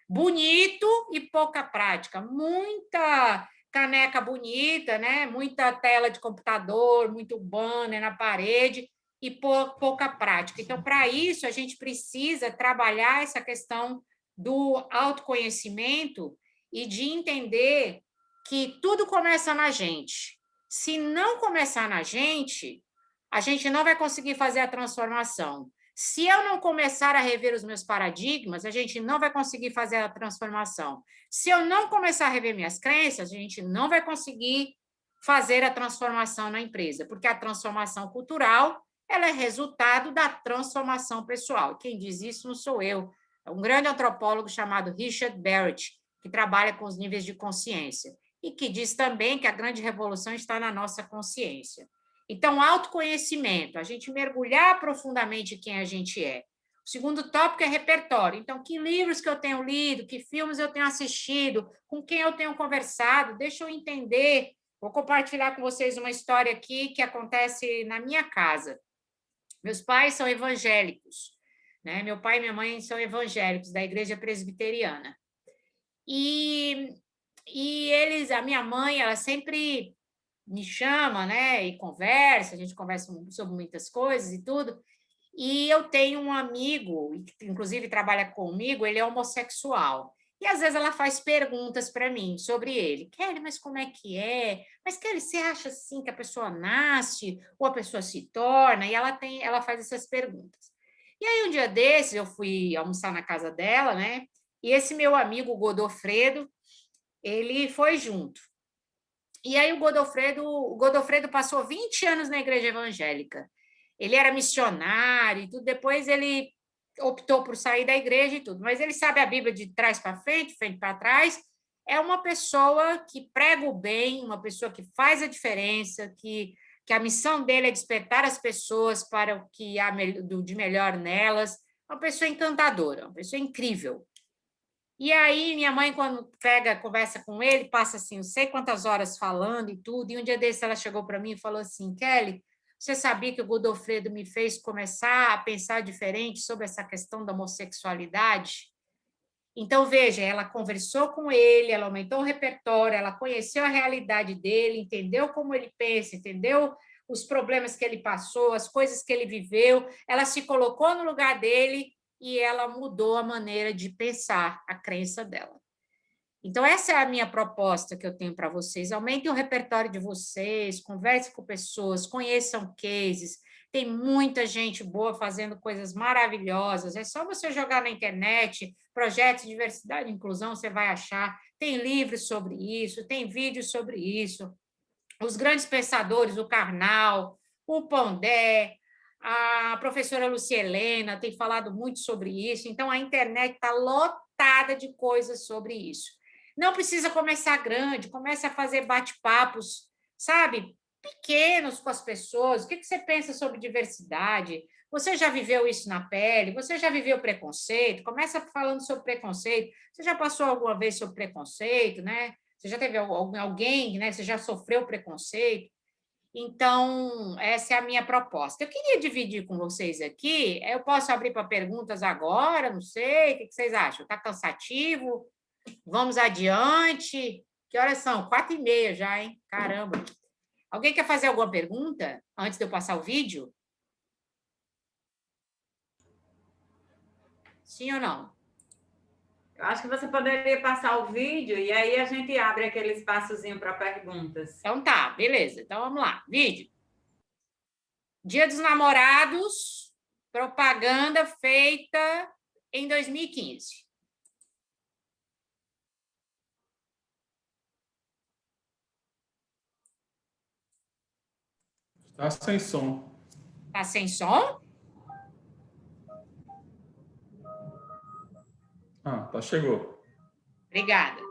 bonito e pouca prática, muita caneca bonita, né? Muita tela de computador, muito banner na parede e pouca prática. Então, para isso, a gente precisa trabalhar essa questão do autoconhecimento e de entender que tudo começa na gente. Se não começar na gente, a gente não vai conseguir fazer a transformação. Se eu não começar a rever os meus paradigmas, a gente não vai conseguir fazer a transformação. Se eu não começar a rever minhas crenças, a gente não vai conseguir fazer a transformação na empresa, porque a transformação cultural ela é resultado da transformação pessoal. Quem diz isso não sou eu, é um grande antropólogo chamado Richard Barrett, que trabalha com os níveis de consciência, e que diz também que a grande revolução está na nossa consciência. Então, autoconhecimento, a gente mergulhar profundamente em quem a gente é. O segundo tópico é repertório. Então, que livros que eu tenho lido, que filmes eu tenho assistido, com quem eu tenho conversado, deixa eu entender. Vou compartilhar com vocês uma história aqui que acontece na minha casa. Meus pais são evangélicos, né? Meu pai e minha mãe são evangélicos da Igreja Presbiteriana. E, a minha mãe, ela sempre me chama, né? E conversa, a gente conversa sobre muitas coisas e tudo. E eu tenho um amigo, que inclusive trabalha comigo, ele é homossexual. E às vezes ela faz perguntas para mim sobre ele. Kelly, mas como é que é? Mas Kelly, você acha assim que a pessoa nasce ou a pessoa se torna? E ela faz essas perguntas. E aí um dia desses eu fui almoçar na casa dela, né? E esse meu amigo Godofredo, ele foi junto. E aí o Godofredo passou 20 anos na igreja evangélica. Ele era missionário e tudo, depois ele optou por sair da igreja e tudo, mas ele sabe a Bíblia de trás para frente, frente para trás. É uma pessoa que prega o bem, uma pessoa que faz a diferença, que a missão dele é despertar as pessoas para o que há de melhor nelas. Uma pessoa encantadora, uma pessoa incrível. E aí, minha mãe, quando pega, conversa com ele, passa assim, não sei quantas horas falando e tudo, e um dia desse ela chegou para mim e falou assim, Kelly, você sabia que o Godofredo me fez começar a pensar diferente sobre essa questão da homossexualidade? Então, veja, ela conversou com ele, ela aumentou o repertório, ela conheceu a realidade dele, entendeu como ele pensa, entendeu os problemas que ele passou, as coisas que ele viveu, ela se colocou no lugar dele e ela mudou a maneira de pensar, a crença dela. Então, essa é a minha proposta que eu tenho para vocês. Aumentem o repertório de vocês, converse com pessoas, conheçam cases. Tem muita gente boa fazendo coisas maravilhosas. É só você jogar na internet, projetos de diversidade e inclusão, você vai achar. Tem livros sobre isso, tem vídeos sobre isso. Os grandes pensadores, o Karnal, o Pondé, a professora Lucia Helena tem falado muito sobre isso. Então, a internet está lotada de coisas sobre isso. Não precisa começar grande, comece a fazer bate-papos, sabe? Pequenos com as pessoas. O que você pensa sobre diversidade? Você já viveu isso na pele? Você já viveu preconceito? Começa falando sobre preconceito. Você já passou alguma vez sobre preconceito, né? Você já teve alguém, né? Você já sofreu preconceito? Então, essa é a minha proposta. Eu queria dividir com vocês aqui. Eu posso abrir para perguntas agora? Não sei. O que vocês acham? Está cansativo? Vamos adiante? Que horas são? 4h30 já, hein? Caramba. Alguém quer fazer alguma pergunta antes de eu passar o vídeo? Sim ou não? Eu acho que você poderia passar o vídeo e aí a gente abre aquele espaçozinho para perguntas. Então tá, beleza. Então vamos lá. Vídeo. Dia dos Namorados, propaganda feita em 2015. Tá sem som. Tá sem som? Ah, tá, chegou. Obrigada.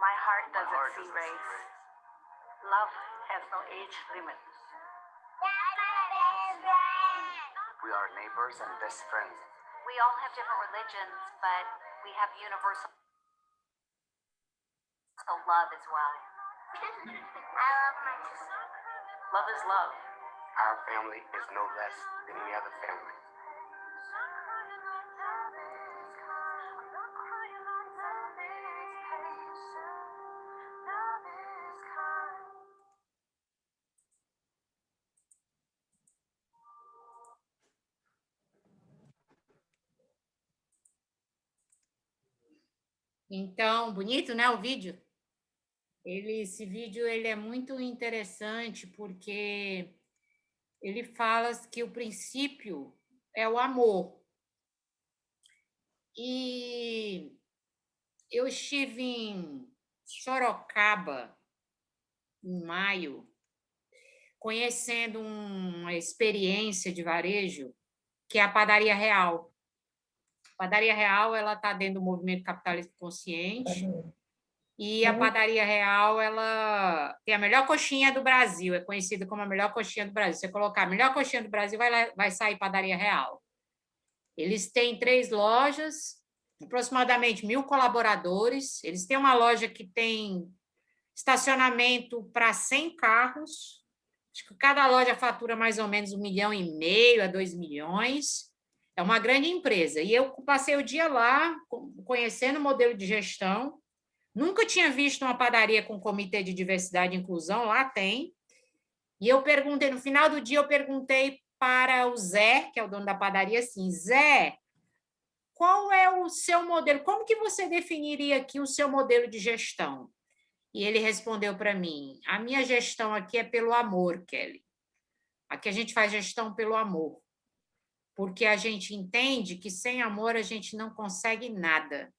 My heart doesn't see race. Love has no age limit. We are neighbors and best friends. We all have different religions, but we have universal love as well. I love my sister. Love is love. Our family is no less than any other family. Então, bonito, né, o vídeo? Esse vídeo ele é muito interessante porque ele fala que o princípio é o amor. E eu estive em Sorocaba, em maio, conhecendo uma experiência de varejo, que é a Padaria Real. A Padaria Real ela está dentro do movimento capitalista consciente, e a Padaria Real ela tem a melhor coxinha do Brasil, é conhecida como a melhor coxinha do Brasil. Se você colocar a melhor coxinha do Brasil, vai sair Padaria Real. Eles têm 3 lojas, aproximadamente 1.000 colaboradores. Eles têm uma loja que tem estacionamento para 100 carros. Acho que cada loja fatura mais ou menos 1,5 milhão a 2 milhões. É uma grande empresa. E eu passei o dia lá, conhecendo o modelo de gestão. Nunca tinha visto uma padaria com comitê de diversidade e inclusão, lá tem. E eu perguntei, no final do dia, eu perguntei para o Zé, que é o dono da padaria, assim, Zé, qual é o seu modelo? Como que você definiria aqui o seu modelo de gestão? E ele respondeu para mim, a minha gestão aqui é pelo amor, Kelly. Aqui a gente faz gestão pelo amor. Porque a gente entende que sem amor a gente não consegue nada.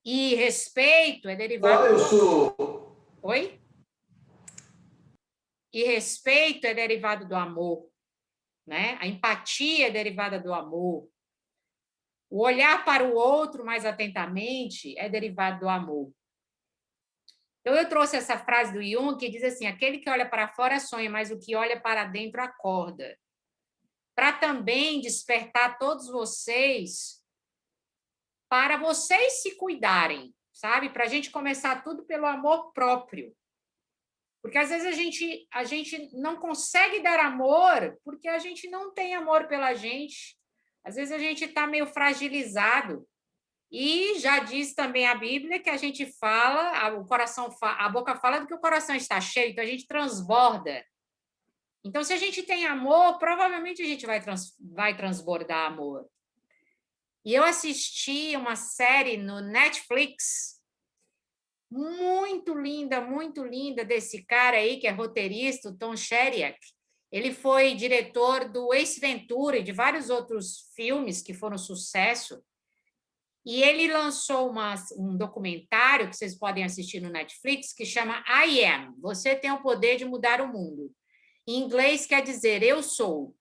E respeito é derivado... Oi? E respeito é derivado do amor, né? A empatia é derivada do amor. O olhar para o outro mais atentamente é derivado do amor. Então, eu trouxe essa frase do Jung que diz assim, aquele que olha para fora sonha, mas o que olha para dentro acorda. Para também despertar todos vocês, para vocês se cuidarem, sabe? Para a gente começar tudo pelo amor próprio. Porque, às vezes, a gente não consegue dar amor porque a gente não tem amor pela gente. Às vezes, a gente está meio fragilizado. E já diz também a Bíblia que a gente fala, a boca fala do que o coração está cheio, então a gente transborda. Então, se a gente tem amor, provavelmente a gente vai transbordar amor. E eu assisti uma série no Netflix, muito linda, desse cara aí, que é roteirista, o Tom Shadyac. Ele foi diretor do Ace Ventura e de vários outros filmes que foram sucesso. E ele lançou um documentário que vocês podem assistir no Netflix, que chama I Am, Você Tem o Poder de Mudar o Mundo. Em inglês quer dizer eu sou.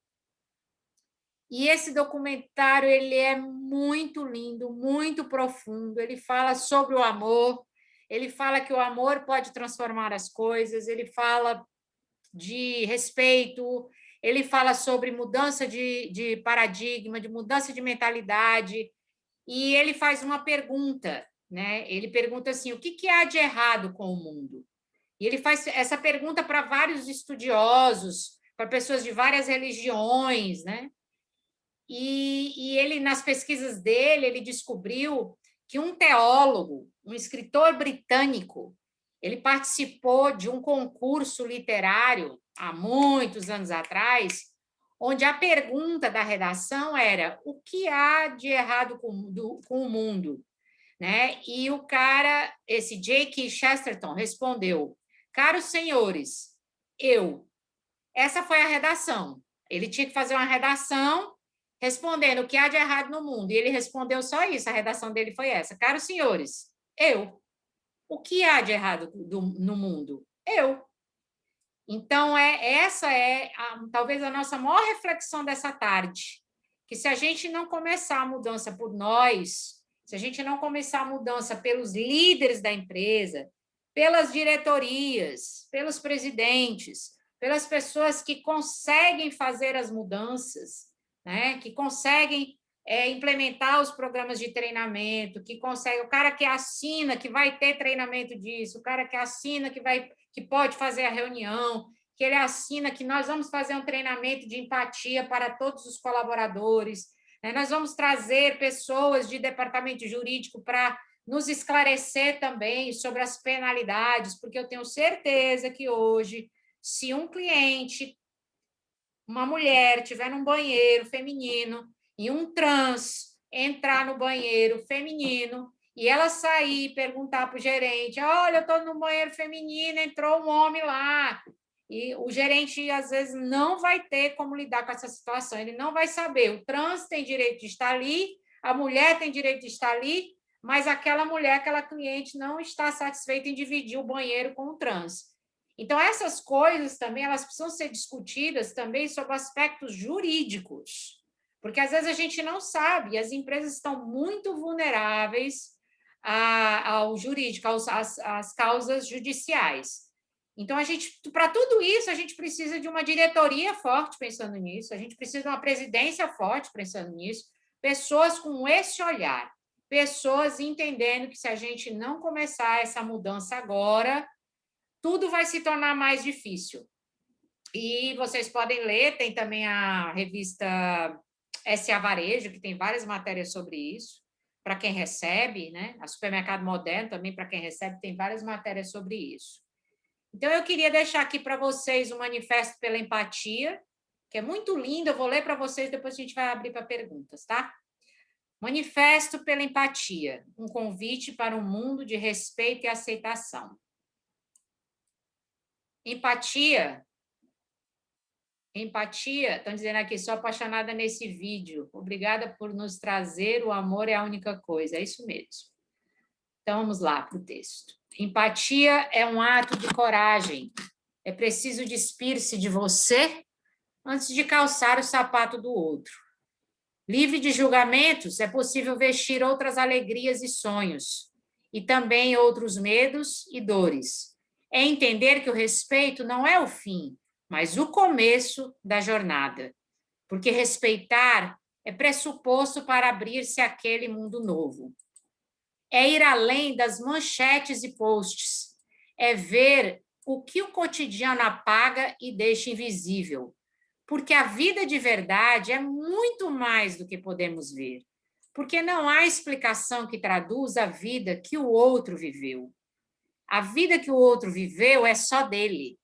E esse documentário ele é muito lindo, muito profundo. Ele fala sobre o amor, ele fala que o amor pode transformar as coisas, ele fala de respeito, ele fala sobre mudança de paradigma, de mudança de mentalidade. E ele faz uma pergunta, né? Ele pergunta assim, o que há de errado com o mundo? E ele faz essa pergunta para vários estudiosos, para pessoas de várias religiões, né? E ele, nas pesquisas dele, ele descobriu que um teólogo, um escritor britânico, ele participou de um concurso literário há muitos anos atrás, onde a pergunta da redação era o que há de errado com o mundo? Né? E o cara, esse J.K. Chesterton, respondeu, caros senhores, eu. Essa foi a redação. Ele tinha que fazer uma redação respondendo o que há de errado no mundo. E ele respondeu só isso, a redação dele foi essa. Caros senhores, eu. O que há de errado no mundo? Eu. Então, essa é talvez a nossa maior reflexão dessa tarde, que se a gente não começar a mudança por nós, se a gente não começar a mudança pelos líderes da empresa, pelas diretorias, pelos presidentes, pelas pessoas que conseguem fazer as mudanças, né? Que conseguem implementar os programas de treinamento, que consegue, o cara que assina que vai ter treinamento disso, o cara que assina que pode fazer a reunião, que ele assina que nós vamos fazer um treinamento de empatia para todos os colaboradores, né? Nós vamos trazer pessoas de departamento jurídico para nos esclarecer também sobre as penalidades, porque eu tenho certeza que hoje, se um cliente, uma mulher, estiver num banheiro feminino e um trans entrar no banheiro feminino e ela sair e perguntar para o gerente, olha, eu estou no banheiro feminino, entrou um homem lá, e o gerente, às vezes, não vai ter como lidar com essa situação, ele não vai saber, o trans tem direito de estar ali, a mulher tem direito de estar ali, mas aquela mulher, aquela cliente não está satisfeita em dividir o banheiro com o trans. Então, essas coisas também, elas precisam ser discutidas também sobre aspectos jurídicos, porque às vezes a gente não sabe, e as empresas estão muito vulneráveis ao jurídico, às causas judiciais. Então, para tudo isso, a gente precisa de uma diretoria forte pensando nisso, a gente precisa de uma presidência forte pensando nisso, pessoas com esse olhar, pessoas entendendo que se a gente não começar essa mudança agora, tudo vai se tornar mais difícil. E vocês podem ler, tem também a revista SA Varejo, que tem várias matérias sobre isso, para quem recebe, né? A Supermercado Moderno também, para quem recebe, tem várias matérias sobre isso. Então, eu queria deixar aqui para vocês o Manifesto pela Empatia, que é muito lindo, eu vou ler para vocês, depois a gente vai abrir para perguntas, tá? Manifesto pela Empatia, um convite para um mundo de respeito e aceitação. Empatia, estão dizendo aqui, sou apaixonada nesse vídeo, obrigada por nos trazer, o amor é a única coisa, é isso mesmo. Então, vamos lá para o texto. Empatia é um ato de coragem, é preciso despir-se de você antes de calçar o sapato do outro. Livre de julgamentos, é possível vestir outras alegrias e sonhos, e também outros medos e dores. É entender que o respeito não é o fim, mas o começo da jornada. Porque respeitar é pressuposto para abrir-se àquele mundo novo. É ir além das manchetes e posts. É ver o que o cotidiano apaga e deixa invisível. Porque a vida de verdade é muito mais do que podemos ver. Porque não há explicação que traduza a vida que o outro viveu. A vida que o outro viveu é só dele.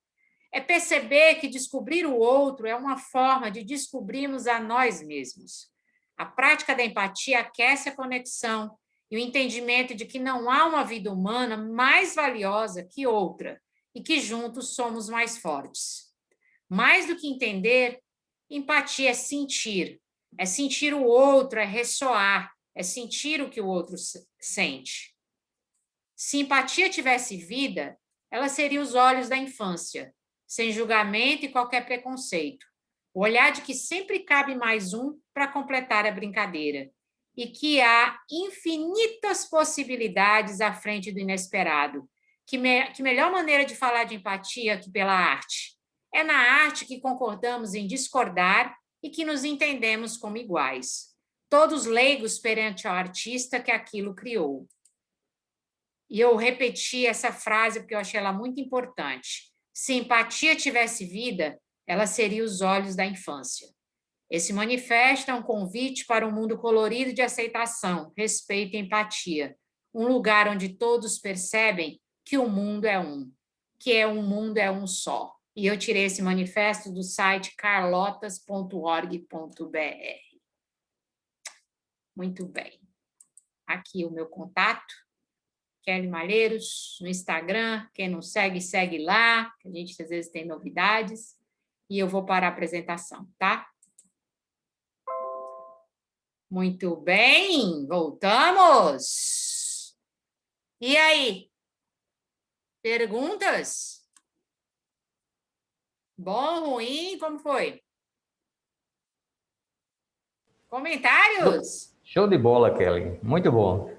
É perceber que descobrir o outro é uma forma de descobrirmos a nós mesmos. A prática da empatia aquece a conexão e o entendimento de que não há uma vida humana mais valiosa que outra e que juntos somos mais fortes. Mais do que entender, empatia é sentir o outro, é ressoar, é sentir o que o outro sente. Se empatia tivesse vida, ela seria os olhos da infância, sem julgamento e qualquer preconceito. O olhar de que sempre cabe mais um para completar a brincadeira e que há infinitas possibilidades à frente do inesperado. Que melhor maneira de falar de empatia que pela arte? É na arte que concordamos em discordar e que nos entendemos como iguais. Todos leigos perante ao artista que aquilo criou. E eu repeti essa frase porque eu achei ela muito importante. Se empatia tivesse vida, ela seria os olhos da infância. Esse manifesto é um convite para um mundo colorido de aceitação, respeito e empatia. Um lugar onde todos percebem que o mundo é um, um mundo é um só. E eu tirei esse manifesto do site carlotas.org.br. Muito bem. Aqui o meu contato. Kelly Malheiros, no Instagram. Quem não segue, segue lá, que a gente às vezes tem novidades. E eu vou parar a apresentação, tá? Muito bem, voltamos. E aí? Perguntas? Bom, ruim, como foi? Comentários? Show de bola, Kelly. Muito bom.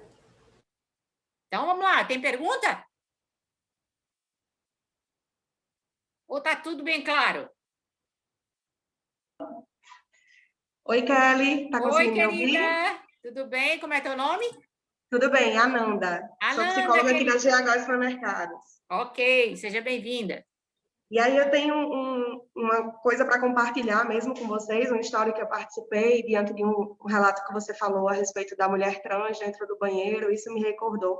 Então, vamos lá. Tem pergunta? Ou tá tudo bem claro? Oi, Kelly. Tá Oi, conseguindo me ouvir? querida. Tudo bem? Como é teu nome? Tudo bem, Ananda. Sou Ananda, psicóloga aqui querida. da GH Supermercados. Ok, seja bem-vinda. E aí eu tenho uma coisa para compartilhar mesmo com vocês, uma história que eu participei diante de um relato que você falou a respeito da mulher trans dentro do banheiro. Isso me recordou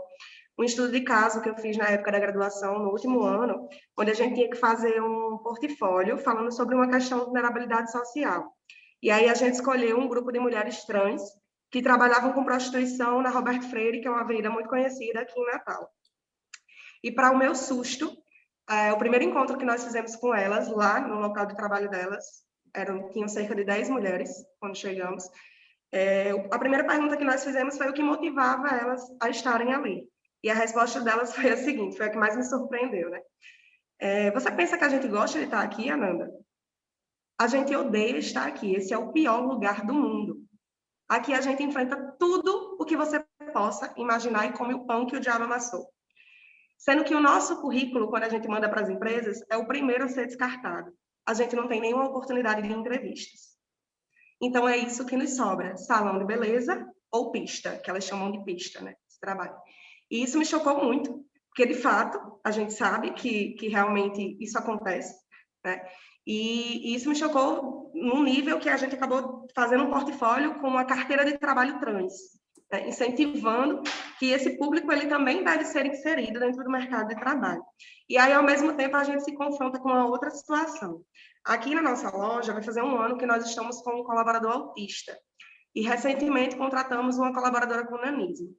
um estudo de caso que eu fiz na época da graduação, no último ano, onde a gente tinha que fazer um portfólio falando sobre uma questão de vulnerabilidade social. E aí a gente escolheu um grupo de mulheres trans que trabalhavam com prostituição na Roberto Freire, que é uma avenida muito conhecida aqui em Natal. E para o meu susto, o primeiro encontro que nós fizemos com elas, lá no local de trabalho delas, tinham cerca de 10 mulheres quando chegamos, a primeira pergunta que nós fizemos foi o que motivava elas a estarem ali. E a resposta delas foi a seguinte, foi a que mais me surpreendeu, né? Você pensa que a gente gosta de estar aqui, Ananda? A gente odeia estar aqui, esse é o pior lugar do mundo. Aqui a gente enfrenta tudo o que você possa imaginar e come o pão que o diabo amassou. Sendo que o nosso currículo, quando a gente manda para as empresas, é o primeiro a ser descartado. A gente não tem nenhuma oportunidade de entrevistas. Então, é isso que nos sobra, salão de beleza ou pista, que elas chamam de pista, né, esse trabalho. E isso me chocou muito, porque, de fato, a gente sabe que realmente isso acontece, né? E isso me chocou num nível que a gente acabou fazendo um portfólio com uma carteira de trabalho trans, né? Incentivando que esse público ele também deve ser inserido dentro do mercado de trabalho. E aí, ao mesmo tempo, a gente se confronta com uma outra situação. Aqui na nossa loja, vai fazer um ano que nós estamos com um colaborador autista. E, recentemente, contratamos uma colaboradora com nanismo.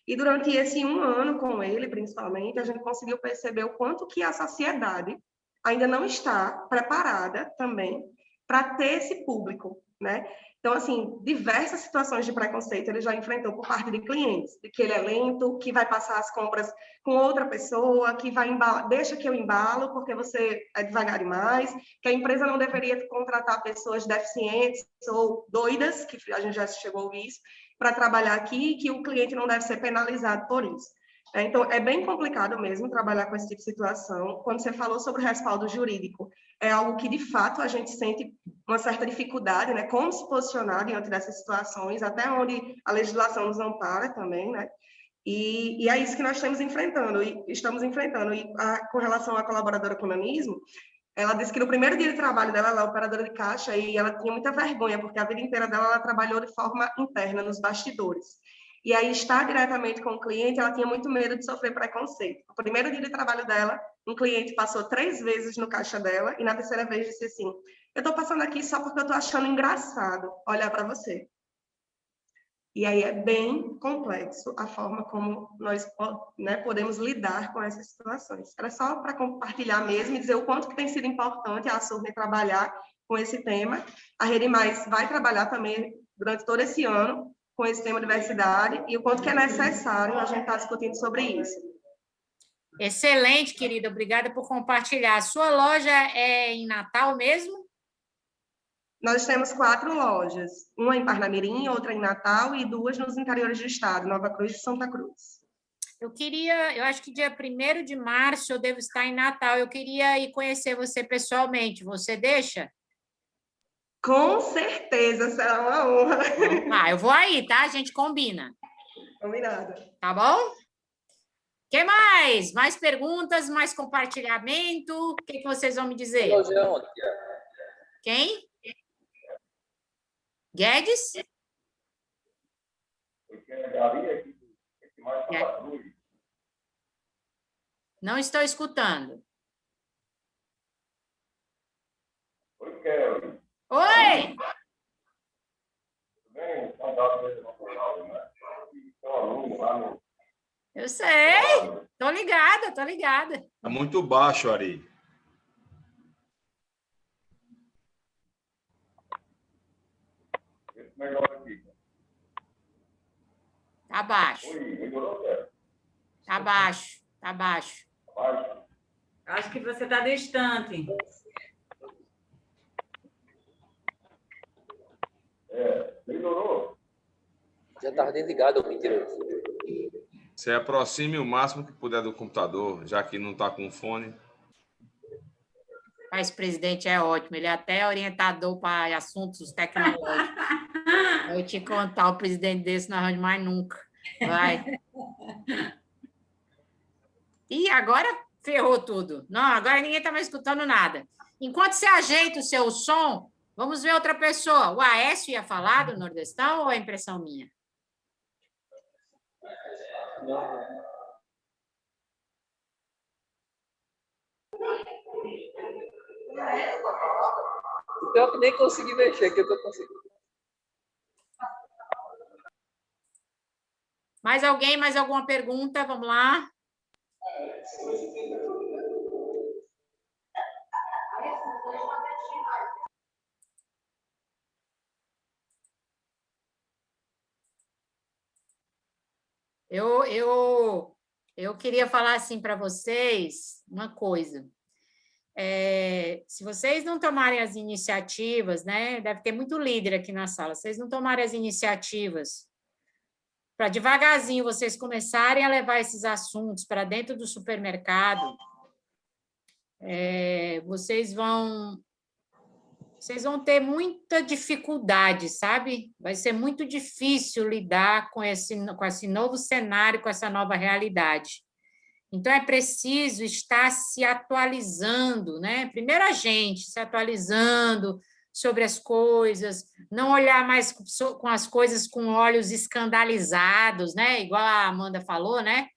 E, durante esse um ano com ele, principalmente, a gente conseguiu perceber o quanto que a sociedade ainda não está preparada também para ter esse público, né? Então, assim, diversas situações de preconceito ele já enfrentou por parte de clientes, de que ele é lento, que vai passar as compras com outra pessoa, que vai embalar, deixa que eu embalo porque você é devagar demais, que a empresa não deveria contratar pessoas deficientes ou doidas, que a gente já chegou a ouvir isso, para trabalhar aqui, que o cliente não deve ser penalizado por isso. Então, é bem complicado mesmo trabalhar com esse tipo de situação. Quando você falou sobre o respaldo jurídico, é algo que, de fato, a gente sente uma certa dificuldade, né? Como se posicionar diante dessas situações, até onde a legislação nos ampara também, né? E é isso que nós estamos enfrentando. Com relação à colaboradora com nanismo, ela disse que no primeiro dia de trabalho dela, ela é operadora de caixa, e ela tinha muita vergonha, porque a vida inteira dela ela trabalhou de forma interna, nos bastidores. E aí, estar diretamente com o cliente, ela tinha muito medo de sofrer preconceito. No primeiro dia de trabalho dela, um cliente passou 3 vezes no caixa dela, e na terceira vez disse assim, eu estou passando aqui só porque eu estou achando engraçado olhar para você. E aí é bem complexo a forma como nós, né, podemos lidar com essas situações. Era só para compartilhar mesmo e dizer o quanto que tem sido importante a Surne trabalhar com esse tema. A Rede Mais vai trabalhar também durante todo esse ano com esse tema diversidade e o quanto que é necessário a gente estar discutindo sobre isso. Excelente, querida. Obrigada por compartilhar. A sua loja é em Natal mesmo? Nós temos 4 lojas, uma em Parnamirim, outra em Natal e 2 nos interiores do estado, Nova Cruz e Santa Cruz. Eu acho que dia 1º de março eu devo estar em Natal. Eu queria ir conhecer você pessoalmente. Você deixa? Com certeza, será uma honra. Eu vou aí, tá? A gente combina. Combinado. Tá bom? O que mais? Mais perguntas, mais compartilhamento? O que vocês vão me dizer? Quem? Guedes? Não estou escutando. Oi! Eu sei. ligada, tô ligada. Tá muito baixo, Ari. Tá baixo. Tá baixo, tá baixo. Acho que você está distante. Melhorou? Já estava desligado o mentiroso. Você aproxime o máximo que puder do computador, já que não está com fone. Mas o presidente é ótimo, ele é até orientador para assuntos tecnológicos. Eu te contar, o presidente desse não arranja mais nunca. Vai. E agora ferrou tudo. Não, agora ninguém está mais escutando nada. Enquanto você ajeita o seu som, vamos ver outra pessoa. O Aécio ia falar do Nordestão ou é impressão minha? Então eu nem consegui mexer, que eu tô conseguindo. Mais alguém? Mais alguma pergunta? Vamos lá. Eu queria falar assim para vocês uma coisa. Se vocês não tomarem as iniciativas, né? Deve ter muito líder aqui na sala. Se vocês não tomarem as iniciativas para devagarzinho vocês começarem a levar esses assuntos para dentro do supermercado, vocês vão ter muita dificuldade, sabe? Vai ser muito difícil lidar com esse novo cenário, com essa nova realidade. Então, é preciso estar se atualizando, né? Primeiro a gente se atualizando sobre as coisas, não olhar mais com as coisas com olhos escandalizados, né? Igual a Amanda falou, né?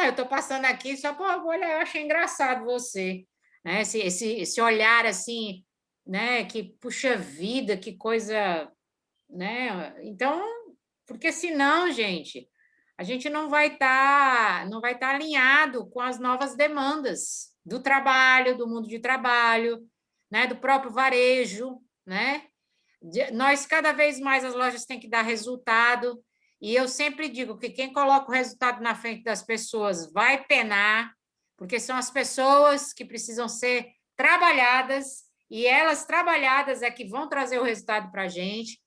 Eu estou passando aqui só para olhar, eu achei engraçado você, né? Esse olhar assim, né? Que puxa vida, que coisa, né? Então, porque senão, gente, a gente não vai estar alinhado com as novas demandas do trabalho, do mundo de trabalho, né? Do próprio varejo, né? Nós cada vez mais as lojas têm que dar resultado. E eu sempre digo que quem coloca o resultado na frente das pessoas vai penar, porque são as pessoas que precisam ser trabalhadas, e elas trabalhadas é que vão trazer o resultado para a gente.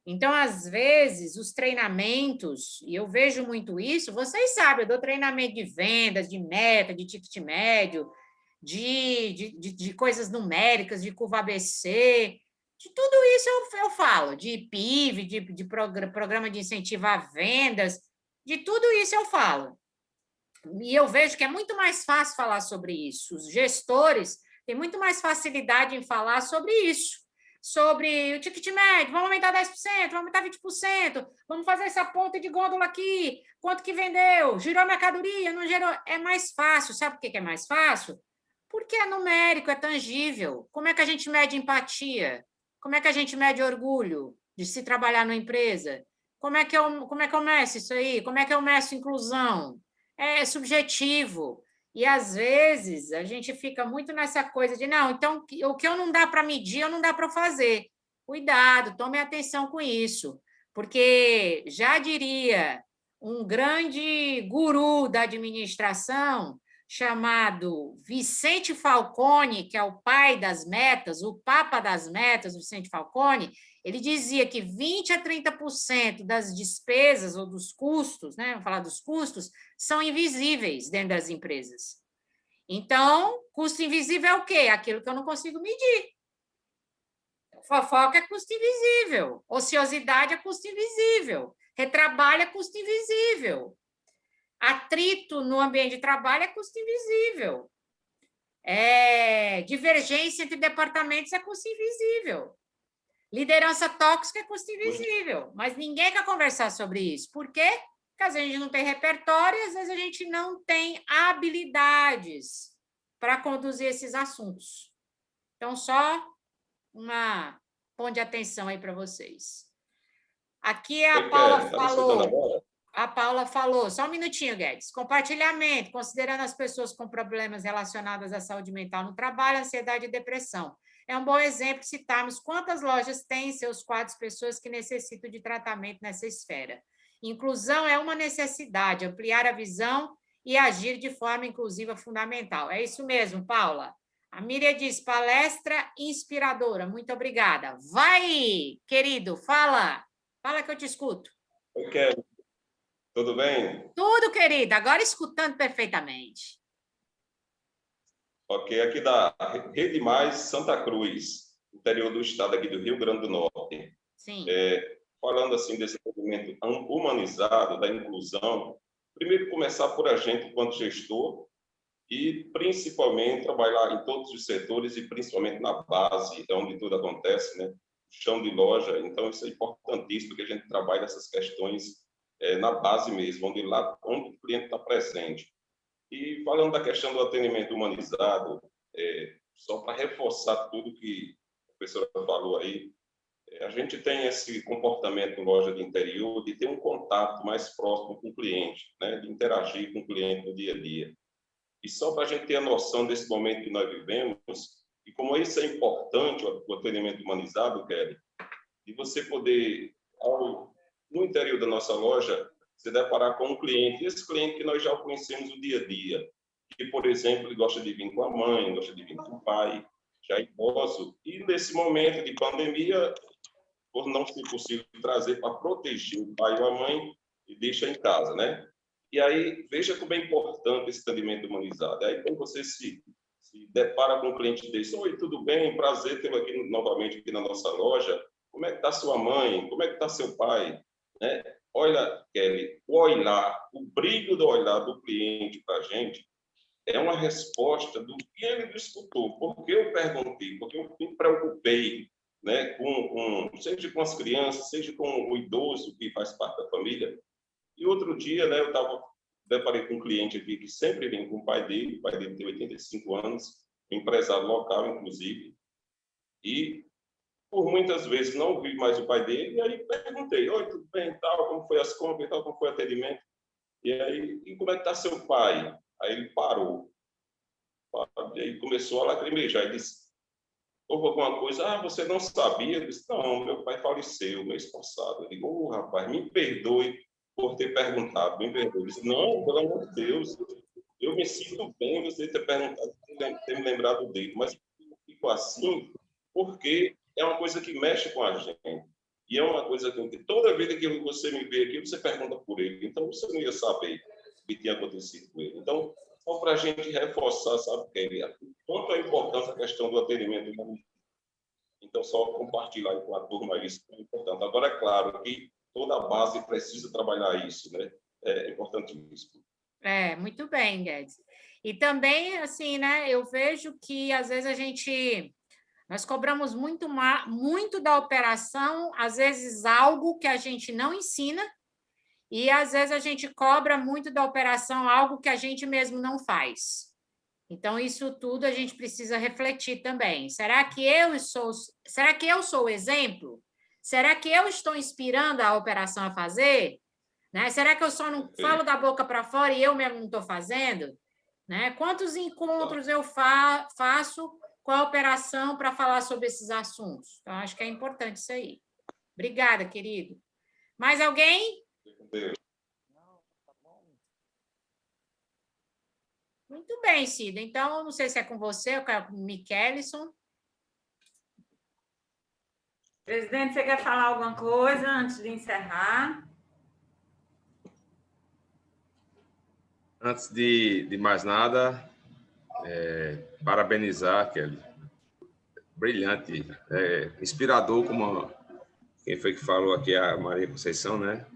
Então, às vezes, os treinamentos, e eu vejo muito isso, vocês sabem, eu dou treinamento de vendas, de meta, de ticket médio, de coisas numéricas, de curva ABC, de tudo isso eu falo, de PIV, de programa de incentivo a vendas, de tudo isso eu falo. E eu vejo que é muito mais fácil falar sobre isso. Os gestores têm muito mais facilidade em falar sobre isso, sobre o ticket médio, vamos aumentar 10%, vamos aumentar 20%, vamos fazer essa ponta de gôndola aqui, quanto que vendeu, girou a mercadoria, não gerou, é mais fácil. Sabe por que é mais fácil? Porque é numérico, é tangível. Como é que a gente mede empatia? Como é que a gente mede orgulho de se trabalhar numa empresa? Como é que eu meço isso aí? Como é que eu meço inclusão? É subjetivo. E, às vezes, a gente fica muito nessa coisa de, não, então, o que eu não dá para medir, eu não dá para fazer. Cuidado, tome atenção com isso. Porque, já diria um grande guru da administração, chamado Vicente Falcone, que é o pai das metas, o papa das metas, Vicente Falcone, ele dizia que 20% a 30% das despesas ou dos custos, né, vamos falar dos custos, são invisíveis dentro das empresas. Então, custo invisível é o quê? Aquilo que eu não consigo medir. Fofoca é custo invisível, ociosidade é custo invisível, retrabalho é custo invisível. Atrito no ambiente de trabalho é custo invisível. Divergência entre departamentos é custo invisível. Liderança tóxica é custo invisível. Mas ninguém quer conversar sobre isso. Por quê? Porque às vezes a gente não tem repertório e às vezes a gente não tem habilidades para conduzir esses assuntos. Então, só uma ponto de atenção aí para vocês. Aqui a Paula falou... a Paula falou, só um minutinho, Guedes. Compartilhamento, considerando as pessoas com problemas relacionados à saúde mental no trabalho, ansiedade e depressão. É um bom exemplo citarmos quantas lojas têm em seus quadros pessoas que necessitam de tratamento nessa esfera. Inclusão é uma necessidade, ampliar a visão e agir de forma inclusiva fundamental. É isso mesmo, Paula. A Miriam diz, palestra inspiradora. Muito obrigada. Vai, querido, fala. Fala que eu te escuto. Oi, Kelly. Tudo bem? Tudo, querida. Agora escutando perfeitamente. Ok, aqui da Rede Mais Santa Cruz, interior do estado aqui do Rio Grande do Norte. Sim. Falando assim desse movimento humanizado, da inclusão, primeiro começar por a gente enquanto gestor e principalmente trabalhar em todos os setores e principalmente na base, é onde tudo acontece, né? Chão de loja. Então isso é importantíssimo que a gente trabalhe essas questões na base mesmo, onde o cliente está presente. E falando da questão do atendimento humanizado, só para reforçar tudo que a professora falou aí, a gente tem esse comportamento em loja de interior de ter um contato mais próximo com o cliente, né? De interagir com o cliente no dia a dia. E só para a gente ter a noção desse momento que nós vivemos, e como isso é importante, o atendimento humanizado, Kelly, de você poder, no interior da nossa loja, se deparar com um cliente, esse cliente que nós já conhecemos o dia a dia, que, por exemplo, ele gosta de vir com a mãe, gosta de vir com o pai, já é idoso, e nesse momento de pandemia, por não ser possível trazer para proteger o pai ou a mãe, e deixa em casa, né? E aí, veja como é importante esse atendimento humanizado. Aí, quando você se depara com um cliente desse, oi, tudo bem? Prazer tê-lo aqui novamente aqui na nossa loja. Como é que está sua mãe? Como é que está seu pai? Né? Olha, Kelly, o brilho do olhar do cliente para a gente é uma resposta do que ele escutou. Porque eu perguntei, porque eu me preocupei, né, seja com as crianças, seja com o idoso que faz parte da família. E outro dia, né, eu deparei com um cliente aqui que sempre vem com o pai dele tem 85 anos, empresário local, inclusive, e por muitas vezes não vi mais o pai dele, e aí perguntei, oi, tudo bem, tal, como foi as compras e tal, como foi o atendimento? E aí, e como é que está seu pai? Aí ele parou, e aí começou a lacrimejar, ele disse, houve alguma coisa? Você não sabia? Eu disse, não, meu pai faleceu mês passado. Eu digo, rapaz, me perdoe por ter perguntado, me perdoe. Eu disse, não, pelo amor de Deus, eu me sinto bem você ter perguntado, ter me lembrado dele, mas eu fico assim porque é uma coisa que mexe com a gente. E é uma coisa que toda vez que você me vê aqui, você pergunta por ele. Então, você não ia saber o que tinha acontecido com ele. Então, só para a gente reforçar, sabe, Kelly, quanto é importante a questão do atendimento humano. Então, só compartilhar com a turma isso é importante. Agora, é claro que toda a base precisa trabalhar isso, né? É importantíssimo. Muito bem, Guedes. E também, assim, né, eu vejo que, às vezes, nós cobramos muito da operação, às vezes algo que a gente não ensina, e às vezes a gente cobra muito da operação algo que a gente mesmo não faz. Então, isso tudo a gente precisa refletir também. Será que eu sou o exemplo? Será que eu estou inspirando a operação a fazer? Né? Será que eu só não falo da boca para fora e eu mesmo não estou fazendo? Né? Quantos encontros eu faço com a operação para falar sobre esses assuntos? Então, acho que é importante isso aí. Obrigada, querido. Mais alguém? Muito bem, Cida. Então, não sei se é com você ou com o Michelson. Presidente, você quer falar alguma coisa antes de encerrar? Antes de mais nada, parabenizar, Kelly. Brilhante, inspirador, como quem foi que falou aqui, a Maria Conceição, né?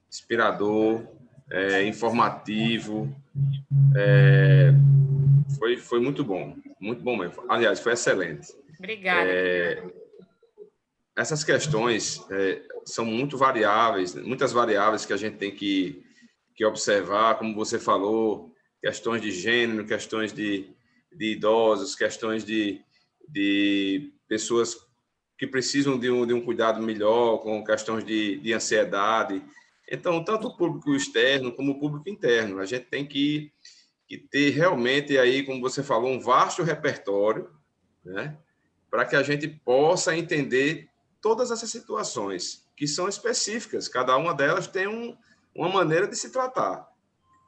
Inspirador, informativo, foi muito bom mesmo. Aliás, foi excelente. Obrigada. Essas questões são muito variáveis, muitas variáveis que a gente tem que observar, como você falou, questões de gênero, questões de idosos, questões de pessoas que precisam de um cuidado melhor, com questões de ansiedade. Então, tanto o público externo como o público interno, a gente tem que ter realmente aí, como você falou, um vasto repertório, né, para que a gente possa entender todas essas situações que são específicas, cada uma delas tem uma maneira de se tratar.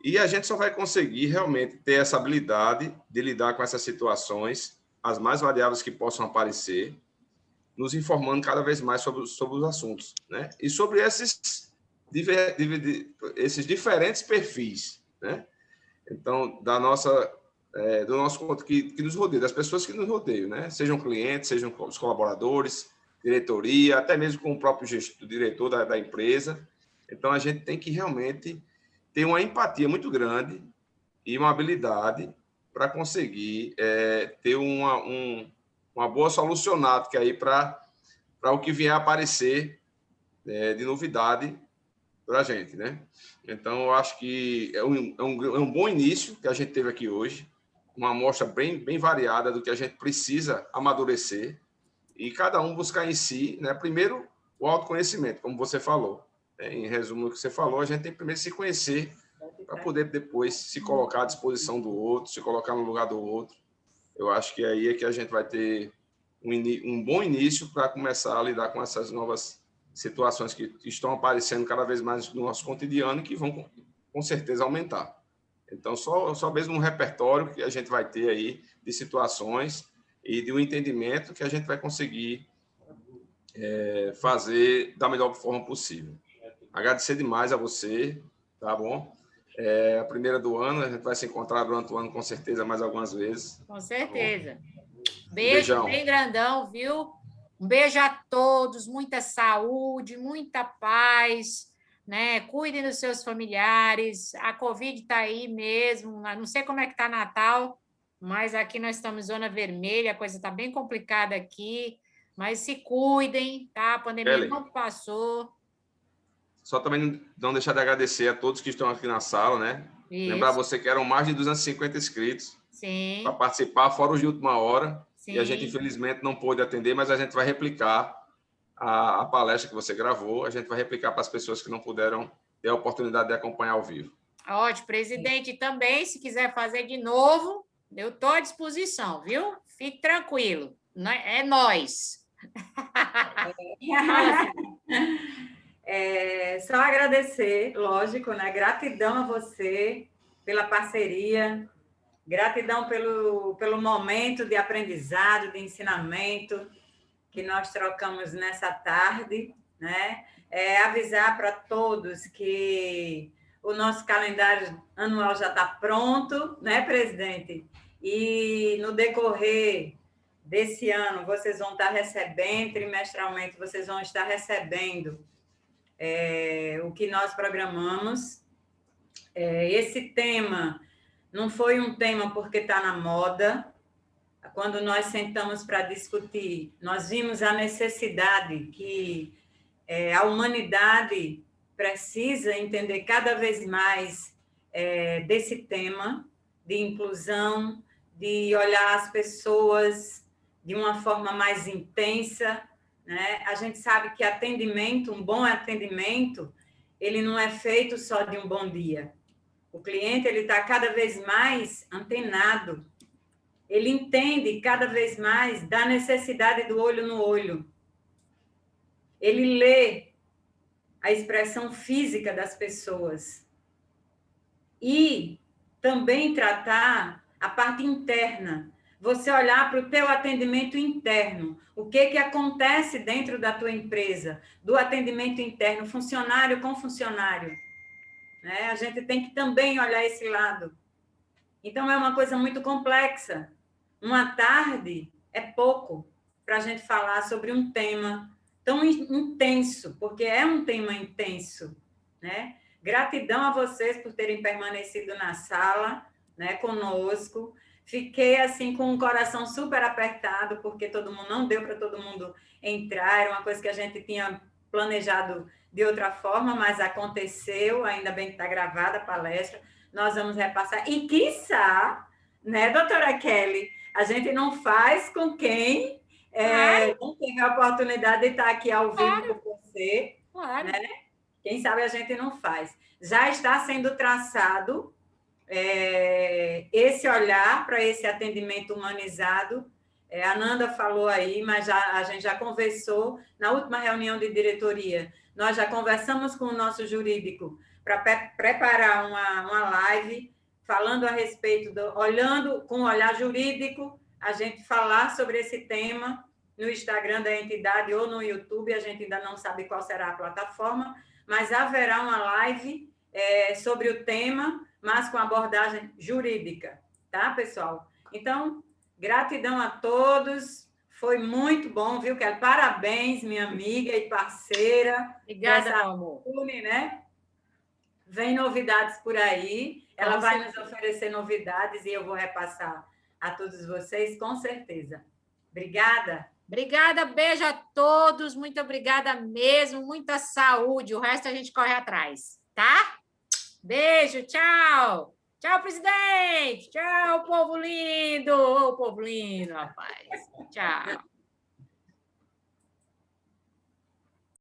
E a gente só vai conseguir realmente ter essa habilidade de lidar com essas situações, as mais variáveis que possam aparecer, nos informando cada vez mais sobre os assuntos, né? E sobre esses diferentes perfis, né? Então, do nosso que nos rodeia, das pessoas que nos rodeiam, né? Sejam clientes, sejam os colaboradores, diretoria, até mesmo com o próprio diretor da empresa. Então, a gente tem que realmente ter uma empatia muito grande e uma habilidade para conseguir ter uma boa solucionática aí para o que vier a aparecer de novidade para a gente, né? Então, eu acho que é um bom início que a gente teve aqui hoje, uma amostra bem variada do que a gente precisa amadurecer e cada um buscar em si, né? Primeiro, o autoconhecimento, como você falou. Em resumo, o que você falou, a gente tem que primeiro se conhecer para poder depois se colocar à disposição do outro, se colocar no lugar do outro. Eu acho que aí é que a gente vai ter um bom início para começar a lidar com essas novas situações que estão aparecendo cada vez mais no nosso cotidiano e que vão, com certeza, aumentar. Então, só mesmo um repertório que a gente vai ter aí de situações e de um entendimento que a gente vai conseguir fazer da melhor forma possível. Agradecer demais a você, tá bom? A primeira do ano, a gente vai se encontrar durante o ano, com certeza, mais algumas vezes. Com certeza. Tá Beijo bem grandão, viu? Um beijo a todos, muita saúde, muita paz, né? Cuidem dos seus familiares. A Covid está aí mesmo. Não sei como é que está Natal, mas aqui nós estamos em zona vermelha, a coisa está bem complicada aqui. Mas se cuidem, tá? A pandemia não passou. Só também não deixar de agradecer a todos que estão aqui na sala, né? Isso. Lembrar você que eram mais de 250 inscritos para participar, fora os de última hora. Sim. E a gente, infelizmente, não pôde atender, mas a gente vai replicar a palestra que você gravou, a gente vai replicar para as pessoas que não puderam ter a oportunidade de acompanhar ao vivo. Ótimo. Presidente, também, se quiser fazer de novo, eu estou à disposição, viu? Fique tranquilo. É nós. Só agradecer, lógico, né? Gratidão a você pela parceria, gratidão pelo momento de aprendizado, de ensinamento que nós trocamos nessa tarde, né? Avisar para todos que o nosso calendário anual já está pronto, né, presidente? E no decorrer desse ano, vocês vão estar recebendo, trimestralmente, vocês vão estar recebendo o que nós programamos. Esse tema não foi um tema porque está na moda. Quando nós sentamos para discutir, nós vimos a necessidade que a humanidade precisa entender cada vez mais desse tema de inclusão, de olhar as pessoas de uma forma mais intensa, né? A gente sabe que atendimento, um bom atendimento, ele não é feito só de um bom dia. O cliente ele está cada vez mais antenado, ele entende cada vez mais da necessidade do olho no olho. Ele lê a expressão física das pessoas e também tratar a parte interna. Você olhar para o teu atendimento interno, o que acontece dentro da tua empresa, do atendimento interno, funcionário com funcionário. Né? A gente tem que também olhar esse lado. Então, é uma coisa muito complexa. Uma tarde é pouco para a gente falar sobre um tema tão intenso, porque é um tema intenso. Né? Gratidão a vocês por terem permanecido na sala, né, conosco. Fiquei assim com o coração super apertado, porque não deu para todo mundo entrar, era uma coisa que a gente tinha planejado de outra forma, mas aconteceu, ainda bem que está gravada a palestra, nós vamos repassar. E quiçá, né, doutora Kelly, a gente não faz com quem não teve a oportunidade de estar aqui ao vivo com você, né? Quem sabe a gente não faz. Já está sendo traçado esse olhar para esse atendimento humanizado. A Nanda falou aí, mas a gente já conversou na última reunião de diretoria. Nós já conversamos com o nosso jurídico para preparar uma live falando a respeito, olhando com o olhar jurídico, a gente falar sobre esse tema no Instagram da entidade ou no YouTube, a gente ainda não sabe qual será a plataforma, mas haverá uma live sobre o tema, mas com abordagem jurídica, tá, pessoal? Então, gratidão a todos, foi muito bom, viu, Kelly? Parabéns, minha amiga e parceira. Obrigada, meu amor. Né? Vem novidades por aí, ela vai nos oferecer novidades e eu vou repassar a todos vocês, com certeza. Obrigada. Obrigada, beijo a todos, muito obrigada mesmo, muita saúde, o resto a gente corre atrás, tá? Beijo, tchau! Tchau, presidente! Tchau, povo lindo! Ô, povo lindo, rapaz! Tchau!